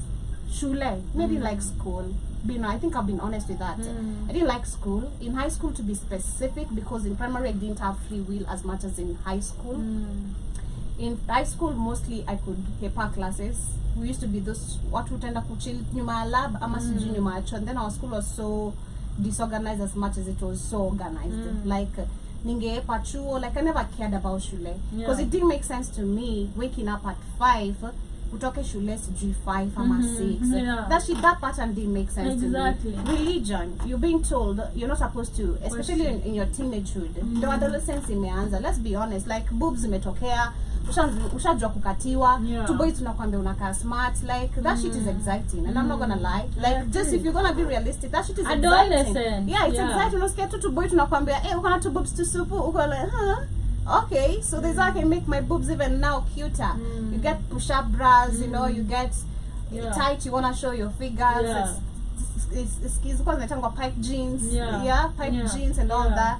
shule. Maybe like school. I think I've been honest with that. I didn't like school. In high school, to be specific, because in primary I didn't have free will as much as in high school. In high school, mostly I could hepa classes. We used to be those what would tend to chill nyuma lab ama sijui nyuma acho, and then our school was so disorganized as much as it was so organized. Like ningehepa chuo, like I never cared about shule because it didn't make sense to me waking up at 5 utoke shule sijui 5 ama 6. That pattern didn't make sense to me. Religion, you're being told you're not supposed to, especially in your teenagehood. The adolescence imeanza, let's be honest, like boobs imetokea, ushajua kukatiwa, tuboi tunakwambia unakaa smart, like that shit is exciting, and I'm not gonna lie, like just if you're gonna be realistic, that shit is exciting. Yeah, it's exciting. Unasikia tu tuboi tunakwambia uko na two boobs to supu, uko like okay, so there's I can make my boobs even now cuter. You get push-up bras, you know, you get tight, you want to show your figures. It's pipe jeans, pipe jeans and all that.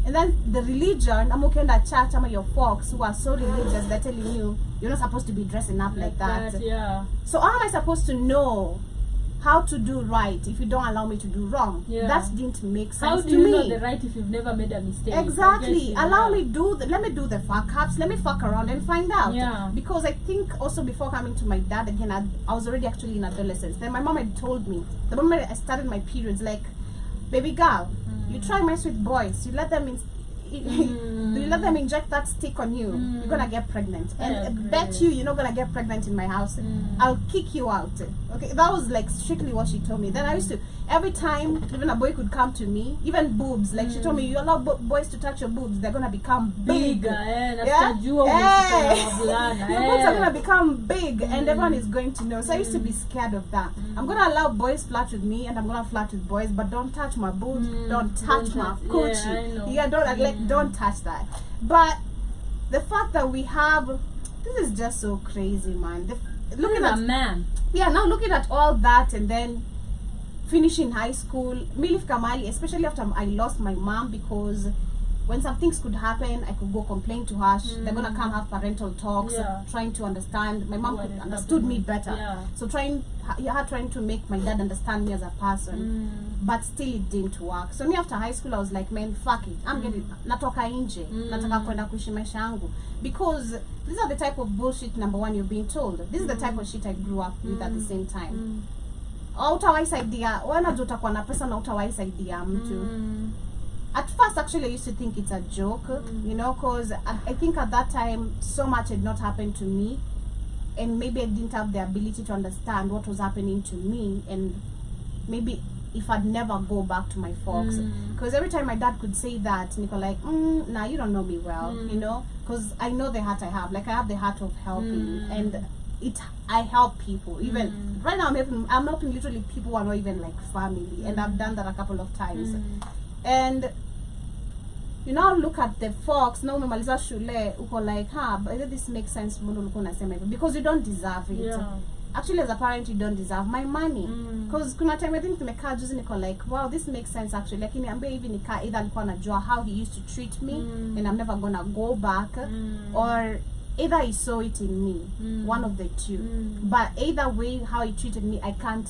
And then the religion, I'm okay at church, I'm your folks who are so religious, they're telling you you're not supposed to be dressing up like that. So how am I supposed to know how to do right if you don't allow me to do wrong. Yeah. That didn't make sense How do to you me. know the right if you've never made a mistake? Exactly. Allow me let me do the fuck ups. Let me fuck around and find out. Yeah. Because I think also before coming to my dad again, I was already actually in adolescence. Then my mom had told me the moment I started my periods, like, baby girl, you try mess with boys, you let them you let them inject that stick on you, you're gonna get pregnant. And I bet you're not gonna get pregnant in my house. I'll kick you out. Okay, that was like strictly what she told me. Then I used to, every time even a boy could come to me, even boobs, like she told me, you allow boys to touch your boobs, they're gonna become big. Your boobs are gonna become big and everyone is going to know. So I used to be scared of that. I'm gonna allow boys flirt with me and I'm gonna flirt with boys, but don't touch my boobs, don't touch my coochie. Don't touch that. But the fact that we have, this is just so crazy, man. Looking at man. Yeah, now looking at all that and then finishing high school, Milif Kamali, especially after I lost my mom, because when some things could happen, I could go complain to her. They're gonna come have parental talks, trying to understand. My mom understood me better, so trying to make my dad understand me as a person, but still it didn't work. So me after high school, I was like, man, fuck it, I'm getting natoka nje, nataka kwenda kuishi maisha yangu, because these are the type of bullshit. Number one, you're being told. This is the type of shit I grew up with at the same time. Utawaisaidia, wanajua utakuwa na pesa na utawaisaidia mtu. At first, actually, I used to think it's a joke, you know, because I think at that time, so much had not happened to me. And maybe I didn't have the ability to understand what was happening to me. And maybe if I'd never go back to my folks. Because every time my dad could say that, Nico, like, nah, you don't know me well, you know. Because I know the heart I have. Like, I have the heart of helping. And I help people. Even right now, I'm helping literally people who are not even like family. And I've done that a couple of times. And you now look at the folks, now umemaliza shule, uko like, but this makes sense because you don't deserve it. Actually, as a parent, you don't deserve my money. Because kuna time I think nimekaa juzi niko like, wow, this makes sense actually. Lakini ambe hivi nika either alikuwa anajua how he used to treat me and I'm never gonna go back, or either he saw it in me, one of the two. But either way, how he treated me, I can't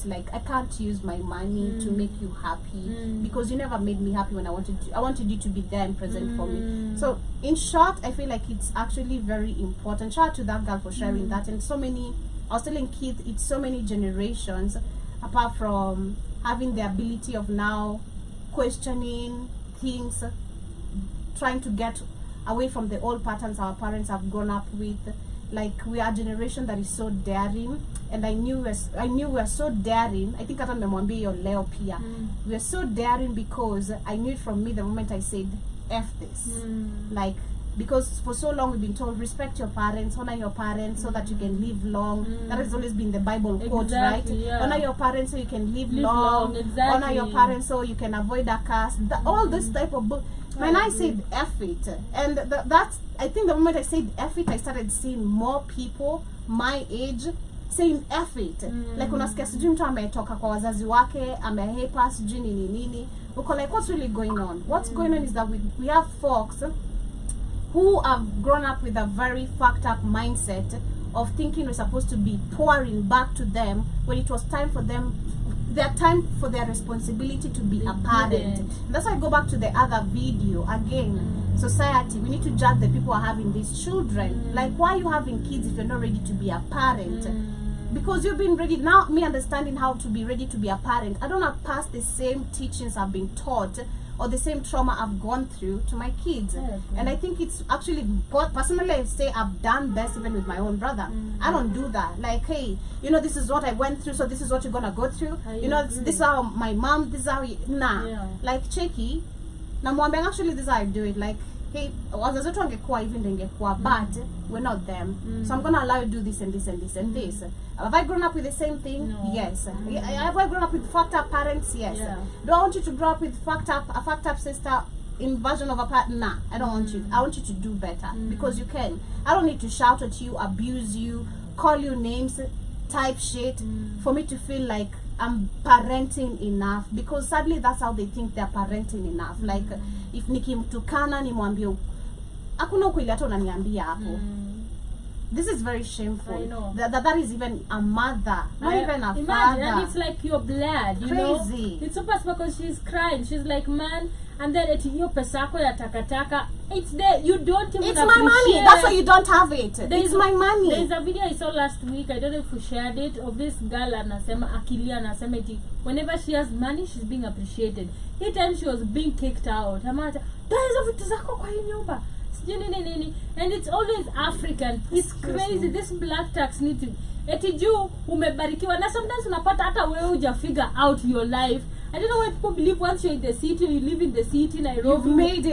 use my money to make you happy, because you never made me happy when I wanted you to be there and present for me. So in short, I feel like it's actually very important. Shout out to that girl for sharing that. And so many, I was telling Keith, it's so many generations apart from having the ability of now questioning things, trying to get away from the old patterns our parents have grown up with. Like, we are a generation that is so daring, and I knew we are so daring. I think hata nimemwambia hiyo leo pia. We are so daring because I knew it from me the moment I said F this. Like, because for so long we've been told respect your parents, honor your parents so that you can live long. That has always been the Bible quote, right? Honor your parents so you can live long. Honor your parents so you can avoid a curse. All this type of book. When I said F it, and that's, I think the moment I said F it, I started seeing more people my age saying F it. Like, unasikia sijui mtu ametoka kwa wazazi wake, amehepa sijui nini. Uko like, what's really going on? What's going on is that we have folks who have grown up with a very fucked up mindset of thinking we're supposed to be pouring back to them when it was time for them, their time for their responsibility to be a parent. And that's why I go back to the other video again. Society, we need to judge the people who are having these children. Like, why are you having kids if you're not ready to be a parent? Because you've been ready. Now, me understanding how to be ready to be a parent, I don't have passed the same teachings I've been taught or the same trauma I've gone through to my kids. And I think it's actually, personally, I say I've done best even with my own brother. I don't do that. Like, hey, you know, this is what I went through, so this is what you're gonna go through. You know, this is how my mom, this is how like, checky. Now, actually, this is how I do it. Like, hey, wazazi wetu wangekuwa hivi ndio ingekuwa, but we're not them. So I'm gonna allow you to do this and this and this and this. Have I grown up with the same thing? No. Yes. Have I grown up with fucked up parents? Yes. Do I want you to grow up with a fucked up sister in version of a partner? Nah, I don't want you. I want you to do better, because you can. I don't need to shout at you, abuse you, call you names, type shit for me to feel like I'm parenting enough, because sadly that's how they think they're parenting enough. Like, if nikimtukana nimwambie hakuna ukweli hata unaniambia hapo. this is very shameful. I know. That is even a mother, not even a imagine, father. and it's like your blood, you Crazy. know. It's so bad because she's crying. She's like, man, and then at your pesako ya takataka, it's there. You don't even It's my money. That's why you don't have it. It's my money. There's a video I saw last week. I don't know if we shared it, of this girl anasema Akilia anasema eti whenever she has money, she's being appreciated. Each time she was being kicked out. Amata, hizo vitu zako kwa hii nyumba. And it's always African. It's crazy. This black tax need to eti juu umebarikiwa na sometimes unapata hata wewe huja figure out your life. I don't know why people believe once you're in the city, you live in the city, Nairobi,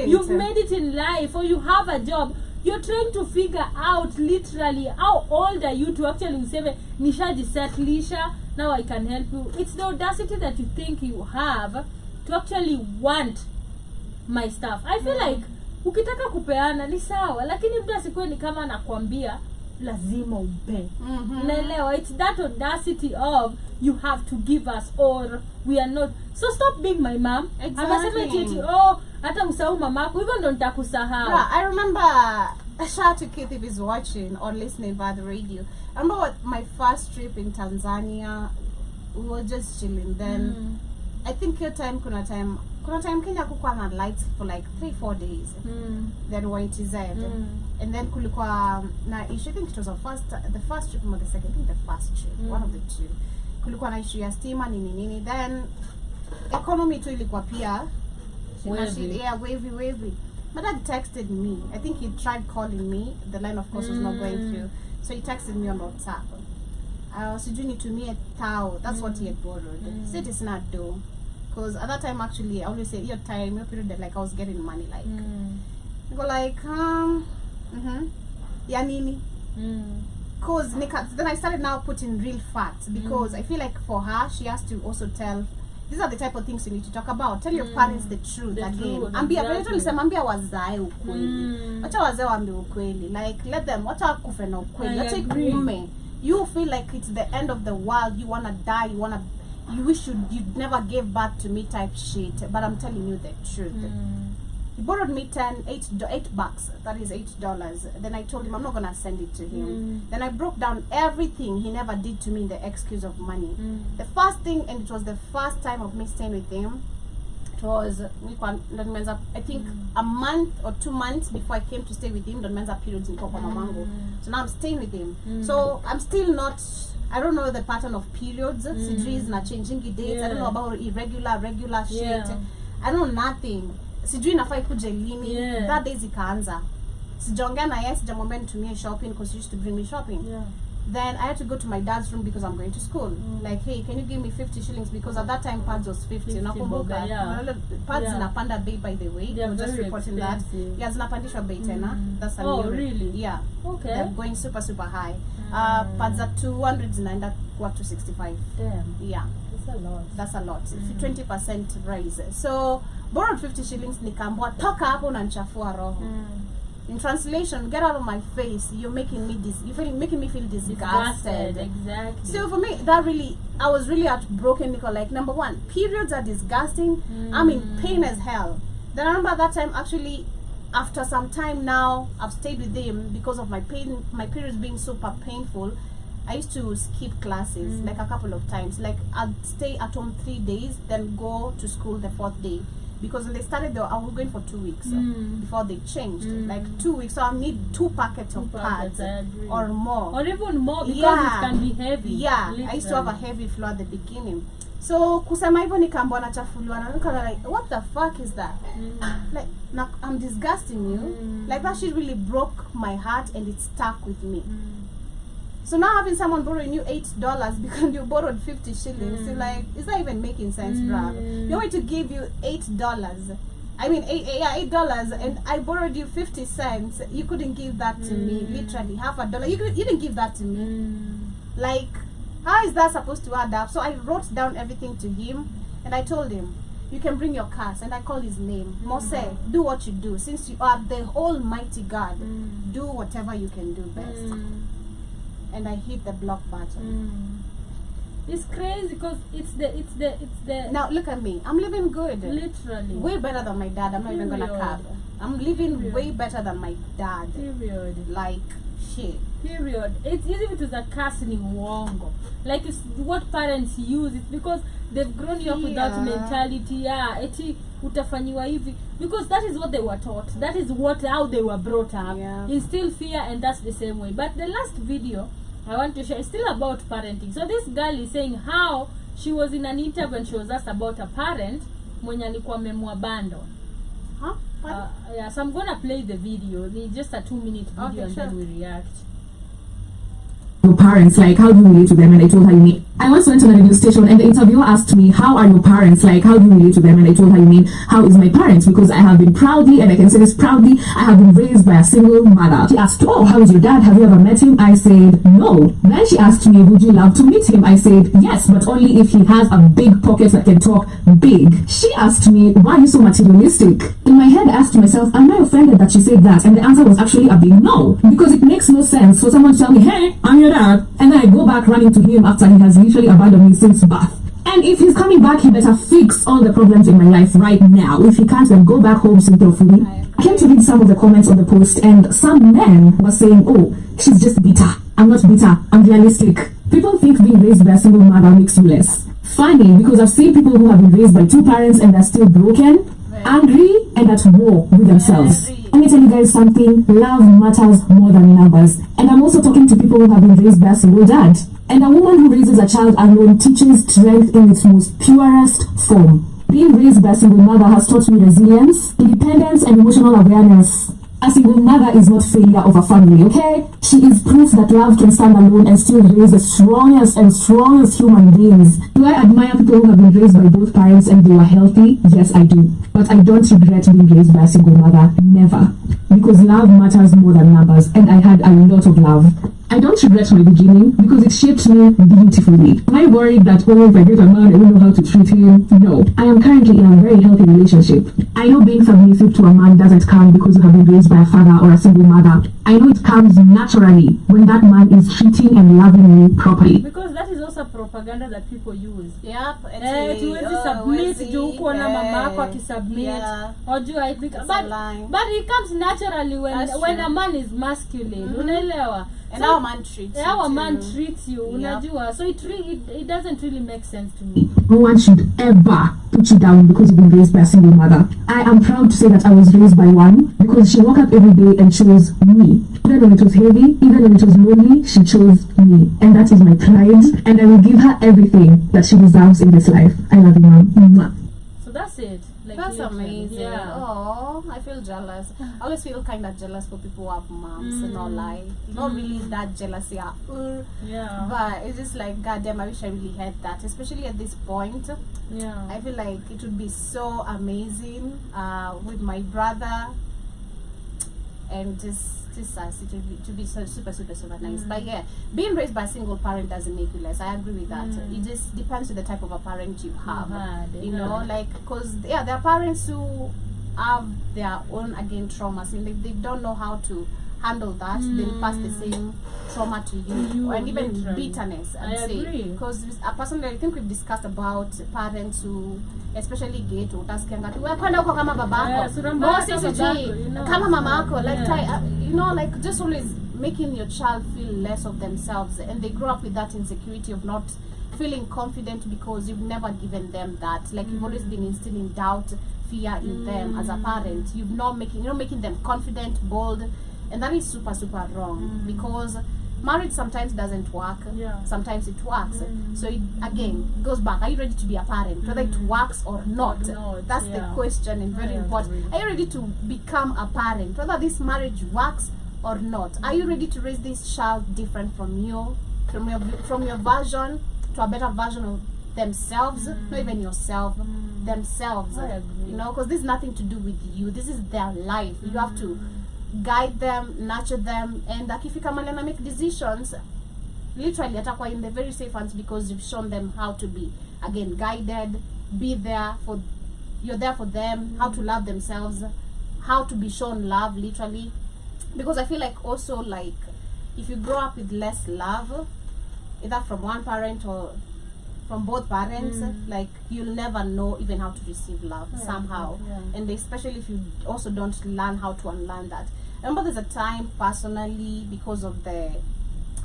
you've made it in life, or you have a job. You're trying to figure out literally how old are you to actually say nishajisettlisha, now I can help you. It's the audacity that you think you have to actually want my stuff. I feel like ukitaka kupeana ni sawa, lakini mtu asikuwe ni kama anakuambia lazima umpe. Unaelewa? It's that audacity of you have to give us or we are not. So stop being my mom. Exactly. Hata usahau mamako, hivyo ndo nitakusahau. Yeah, I remember, shout out to Keith if he's watching or listening by the radio. I remember my first trip in Tanzania, we were just chilling. Then I think your time kuna time Kenya kukuwa na lights for like 3-4 days. Then we went to Z. And then kulikuwa na issue, I think it was the first trip or the second, I think the first trip, one of the two. Kulikuwa na issue ya stima nini. Then economy tu ilikuwa pia wavy. My dad texted me. I think he tried calling me. The line of course was not going through. So he texted me on WhatsApp. Sijui nitumie tao. That's what he had borrowed. Said it's not though. Because at that time actually I always say your period that like I was getting money like you go like ya nini because then I started now putting real facts because I feel like for her she has to also tell these are the type of things you need to talk about. Tell your parents the truth again. Ambia wazae ukweli. Wacha wazae waambie ukweli. Like let them wacha kufe na ukweli. Wacha ikuume. You feel like it's the end of the world, you wanna die, you wish you never gave birth to me type shit, but I'm telling you the truth. He borrowed me $8 bucks, that is $8. Then I told him I'm not gonna send it to him. Then I broke down everything he never did to me in the excuse of money. The first thing, and it was the first time of me staying with him, it was I think a month or 2 months before I came to stay with him. Periods in so now I'm staying with him. So I'm still not, I don't know the pattern of periods. Sijui is na changing dates. I don't know about regular shit. I know nothing. Sijui nafai kuja lini. That day zikaanza. Sijaongea na yeye, sijamwambia nitumie shopping because he used to bring me shopping. Then I had to go to my dad's room because I'm going to school. Like, hey, can you give me 50 shillings? Because at that time pads was 50. Pads zinapanda bei, by the way. We're just reporting that. Yeah, zinapandishwa bei tena. That's a new really? Yeah. Okay. They're going super high. Pads at 200 zinaenda kwa 265. Damn. Yeah. That's a lot. 20% rise. So borrowed 50 shillings nikaambua toka hapo unanichafua roho. In translation, get out of my face. You're making me making me feel disgusted. Exactly. So for me, that really, I was really heartbroken because, like, number one, periods are disgusting. I'm in pain as hell. Then I remember that time actually, after some time now, I've stayed with him because of my pain, my periods being super painful. I used to skip classes like a couple of times. Like I'd stay at home 3 days, then go to school the 4th day. Because when they started, I was going for 2 weeks before they changed. Like 2 weeks, so I need 2 packets of pads or more. Or even more because it can be heavy. Yeah, literally. I used to have a heavy flow at the beginning. So kusema hivyo nikaambwa nachafuliwa na look like what the fuck is that? Like I'm disgusting you. Like that shit really broke my heart and it stuck with me. So now having someone borrowing you $8 because you borrowed 50 shillings, you're like, it's not even making sense, bruv. You're going to give you $8. I mean, $8, and I borrowed you 50 cents. You couldn't give that to me, literally half a dollar. You didn't give that to me. Like, how is that supposed to add up? So I wrote down everything to him, and I told him, you can bring your cars, and I called his name. Mose, do what you do. Since you are the Almighty God, do whatever you can do best. And I hit the block button. It's crazy because it's the now look at me, I'm living good, literally way better than my dad. I'm not even gonna cap. I'm living way better than my dad. Period. Like shit. Period. It's easy if it was a curse ni uongo. Like it's what parents use. It's because they've grown you up with that mentality. Yeah, eti utafanyiwa hivi, because that is what they were taught. That is how they were brought up. Yeah. Instill fear, and that's the same way. But the last video I want to share is still about parenting. So this girl is saying how she was in an interview and she was asked about a parent mwenye alikuwa amemwabandon. Huh? Yeah, so I'm gonna play the video. It's just a 2-minute video, Okay, and sure. then we react. Your parents, like, how do you relate to them? And I told her, you mean. I once went to the radio station and the interviewer asked me, how are your parents? Like, how do you relate to them? And I told her, you mean, how is my parents? Because I have been proudly, and I can say this proudly, I have been raised by a single mother. She asked, oh, how is your dad? Have you ever met him? I said, no. Then she asked me, would you love to meet him? I said, yes, but only if he has a big pocket that can talk big. She asked me, why are you so materialistic? In my head, I asked myself, am I offended that she said that? And the answer was actually a big no. Because it makes no sense for someone to tell me, hey, I'm your dad, and then I go back running to him after he has literally abandoned me since birth. And if he's coming back, he better fix all the problems in my life right now. If he can't, then go back home sincerely. I came to read some of the comments on the post, and some men were saying, oh, she's just bitter. I'm not bitter, I'm realistic. People think being raised by a single mother makes you less. Funny, because I've seen people who have been raised by 2 parents and they're still broken, angry, and at war with themselves. Let me tell you guys something, love matters more than numbers. And I'm also talking to people who have been raised by a single dad. And a woman who raises a child alone teaches strength in its most purest form. Being raised by a single mother has taught me resilience, independence, and emotional awareness. A single mother is not failure of a family, okay? She is proof that love can stand alone and still raise the strongest human beings. Do I admire people who have been raised by both parents and they were healthy? Yes, I do. But I don't regret being raised by a single mother. Never. Because love matters more than numbers, and I had a lot of love. I don't regret my beginning because it shaped me beautifully. Am I worried that, oh, if I get a man, I don't know how to treat him? No. I am currently in a very healthy relationship. I know being submissive to a man doesn't come because you have been raised by a father or a single mother. I know it comes naturally when that man is treating and loving me properly. Because that is also propaganda that people use. Yep. Tuwezi submit juu uko na mamako akisubmit. Wajua, I think, but it comes naturally when a man is masculine. Unaelewa? And our man treats you. Our man treats you, unajua. So it doesn't really make sense to me. No one should ever put you down because you've been raised by a single mother. I am proud to say that I was raised by one because she woke up every day and chose me. Even when it was heavy, even when it was lonely, she chose me. And that is my pride. And I will give her everything that she deserves in this life. I love you, Mom. Mwah. So that's it. Like, that's amazing. Yeah. Oh, I feel jealous. I always feel kind of jealous for people who have moms. No lie, not really that jealousy. Yeah. But it's just like, goddamn, I wish I really had that, especially at this point. Yeah. I feel like it would be so amazing with my brother, and just us. It would be so super nice. But yeah, being raised by a single parent doesn't make you less. I agree with that. It just depends on the type of a parent you have. You know, like, because there are parents who have their own traumas, and they don't know how to handle that. They'll pass the same trauma to you, and even bitterness. I'd say, because personally, I think we've discussed about parents who, especially gay, to utasikianga tu kwenda huko kama babako, kama mamako, like you know, like just always making your child feel less of themselves, and they grow up with that insecurity of not feeling confident because you've never given them that. Like, you've always been instilling doubt, fear in them as a parent. You're not making them confident, bold. And that is super wrong, because marriage sometimes doesn't work. Sometimes it works. So it again goes back. Are you ready to be a parent? Whether it works or not, that's the question, and very important. Are you ready to become a parent? Whether this marriage works or not. Are you ready to raise this child different from you, from your version to a better version of themselves? Not even yourself, themselves. You know, because this is nothing to do with you. This is their life. You have to guide them, nurture them, and akifika mahali na make decisions, literally atakuwa in the very safe hands, because you've shown them how to be, again, guided, you're there for them, how to love themselves, how to be shown love, literally. Because I feel like also, like, if you grow up with less love, either from one parent or from both parents, like, you'll never know even how to receive love somehow. And especially if you also don't learn how to unlearn that. I remember there's a time personally, because of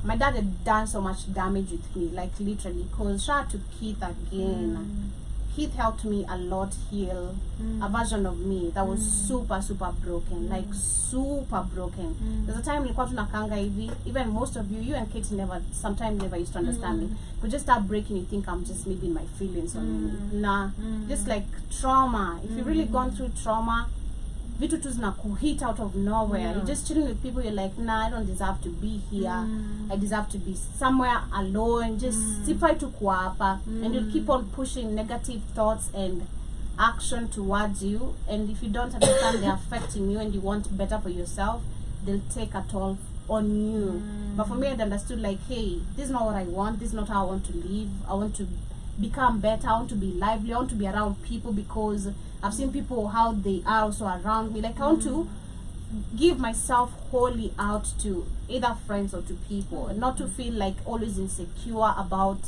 my dad had done so much damage with me, like literally, because shout out to Keith again. Keith helped me a lot heal a version of me that was super broken, like super broken. There's a time nilikuwa tunakanga hivi, even most of you and Katie sometimes never used to understand me. Could just start breaking, you think I'm just maybe in my feelings or nah, just like trauma. If you've really gone through trauma, vitu tu zinakuhit out of nowhere. You're just chilling with people, you're like, nah, I don't deserve to be here. I deserve to be somewhere alone. Just sifai tu kuwa hapa. And you'll keep on pushing negative thoughts and action towards you. And if you don't understand they're affecting you and you want better for yourself, they'll take a toll on you. But for me, I understood like, hey, this is not what I want. This is not how I want to live. I want to become better. I want to be lively. I want to be around people, because I've seen people how they are also around me. Like I want to give myself wholly out to either friends or to people, and not to feel like always insecure about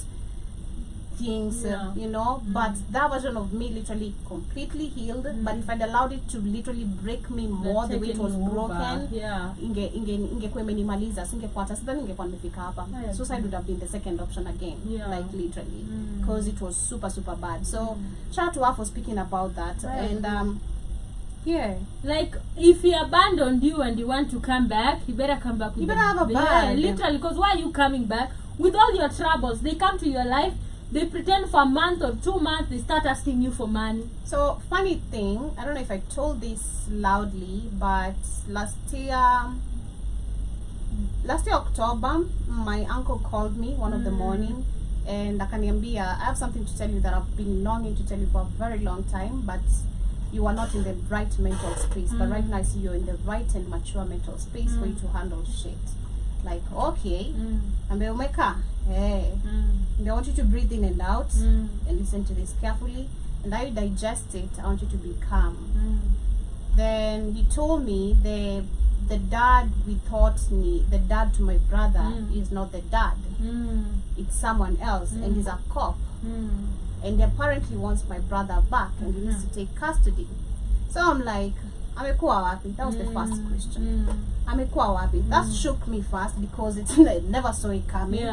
things, you know. But that version of me literally completely healed. But if I'd allowed it to literally break me more the way it was broken, ingekuwa imenimaliza, singekuwa hata sidhani ningekuwa nimefika hapa. Suicide would have been the second option again, like literally, because it was super bad. So shout out to her for speaking about that. And like if he abandoned you and you want to come back, you better come back with you better have a bag. Literally, because why are you coming back with all your troubles? They come to your life, they pretend for a month or 2 months, they start asking you for money. So funny thing, I don't know if I told this loudly, but last year October, my uncle called me one of the morning, and akaniambia, I have something to tell you that I've been longing to tell you for a very long time, but you are not in the right mental space. But right now I see you're in the right and mature mental space for you to handle shit. Like, okay, Ambeumeka, hey, I want you to breathe in and out and listen to this carefully, and how you digest it, I want you to be calm. Then he told me the dad the dad to my brother is not the dad, it's someone else, and he's a cop, and he apparently wants my brother back, and he needs to take custody. So I'm like, amekuwa wapi? That was the first question. Amekuwa wapi? That shook me first, because it's I never saw it coming.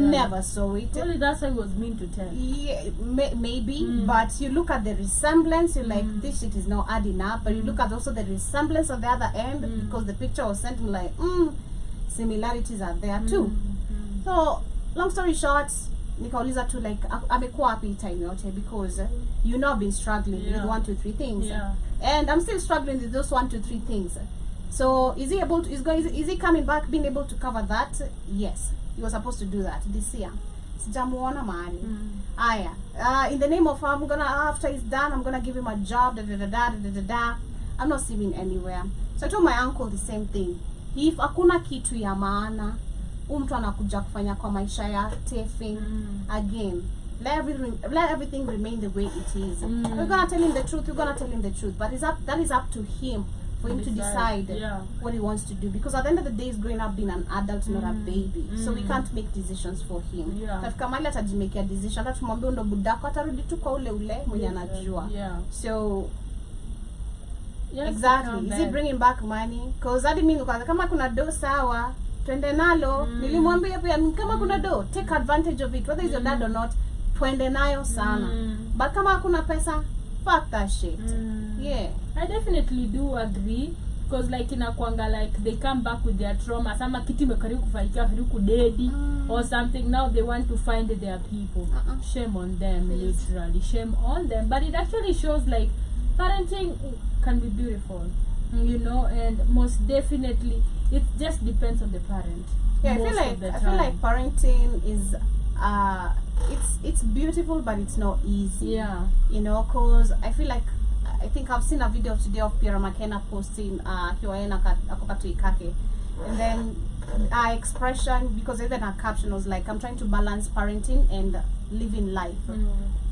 Never saw it. Only that's what I was mean to tell. Yeah, maybe, but you look at the resemblance, you're like, this shit is not adding up. But you look at also the resemblance on the other end, because the picture was sent, like, similarities are there too. So long story short, nikauliza tu like, amekuwa wapi time yote, because you know I've been struggling with 1, 2, 3 things, and I'm still struggling with those 1, 2, 3 things. So is he able to, is he coming back, being able to cover that? Yes, he was supposed to do that this year. Sijamuona mahali. Aya, in the name of I'm gonna, after he's done, I'm gonna give him a job, I'm not seeing anywhere. So I told my uncle the same thing. If hakuna kitu ya maana mtu anakuja kufanya kwa maisha ya Tefe, again, let everything remain the way it is. We're gonna tell him the truth, but that is up to him, for him to decide what he wants to do, because at the end of the day, he's growing up being an adult, not a baby. So we can't make decisions for him. Tafika mahali atajimekea decision, hata tumwambie ndo budako atarudi tu kwa ule mwenye anajua. So exactly, is he bringing back money? Because hadi mimi kama kuna do sawa, twende nalo. Nilimwambia pia kama kuna do, take advantage of it, whether it's your dad or not, twende nayo sana. But kama hakuna pesa, fuck that shit. I definitely do agree, because like inakwanga like they come back with their trauma, sama kitu imekaribu kufanyikia karibu dedi or something, now they want to find their people. Shame on them, literally shame on them. But it actually shows like parenting can be beautiful, you know, and most definitely it just depends on the parent. I feel like parenting is it's beautiful, but it's not easy. You know, cause I think I've seen a video today of Pierre McKenna posting Kioena Akokatu Ikake, and then our expression, because even her caption was like, I'm trying to balance parenting and living life.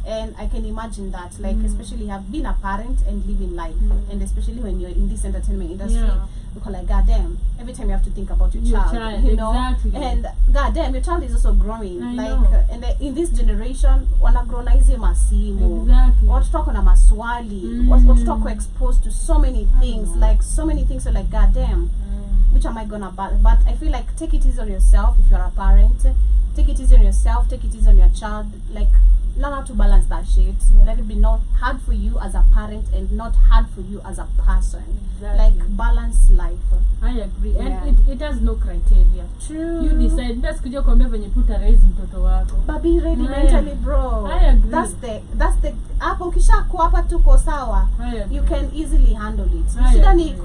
And I can imagine that, like, especially have been a parent and living life, and especially when you're in this entertainment industry, you call like, goddamn, every time you have to think about your child, you know, and goddamn, your child is also growing, and in this generation, wanagrownize masimu, watoto wako na maswali, watoto wako exposed to so many things, like so many things, so like, goddamn, which am I gonna balance? But I feel like take it easy on yourself if you're a parent. Take it easy on yourself, take it easy on your child, like learn how to balance that shit. Let it be not hard for you as a parent and not hard for you as a person. Like balance life. I agree. And it has no criteria. True. You decide. That's kuja kuambia venye tuta raise mtoto wako. But be ready mentally, bro. I agree. That's the hapo ukishakuwa hapa tuko sawa. You can easily handle it. Shida ni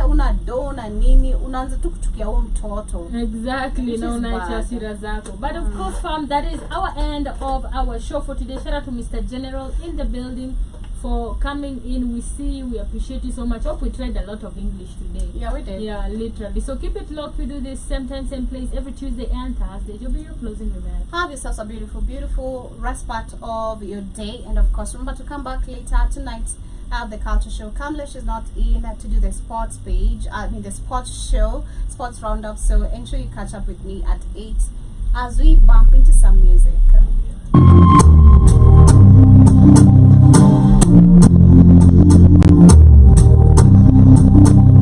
una dona nini unaanza tu kuchukia huo mtoto. Exactly. Na unaacha hasira zako. But of course, fam, that is our end of our show for today. Shout out to Mr. General in the building for coming in. We see you, we appreciate you so much. Hope we tried a lot of English today. Yeah, we did. Yeah, literally. So keep it locked. We do this same time, same place every Tuesday and Thursday. You'll be your closing remarks. Have yourselves a beautiful, beautiful rest part of your day. And of course, remember to come back later tonight at the Culture Show. Kamlesh is not in to do the sports page. The sports show, sports roundup. So ensure you catch up with me at 8 as we bump into some music.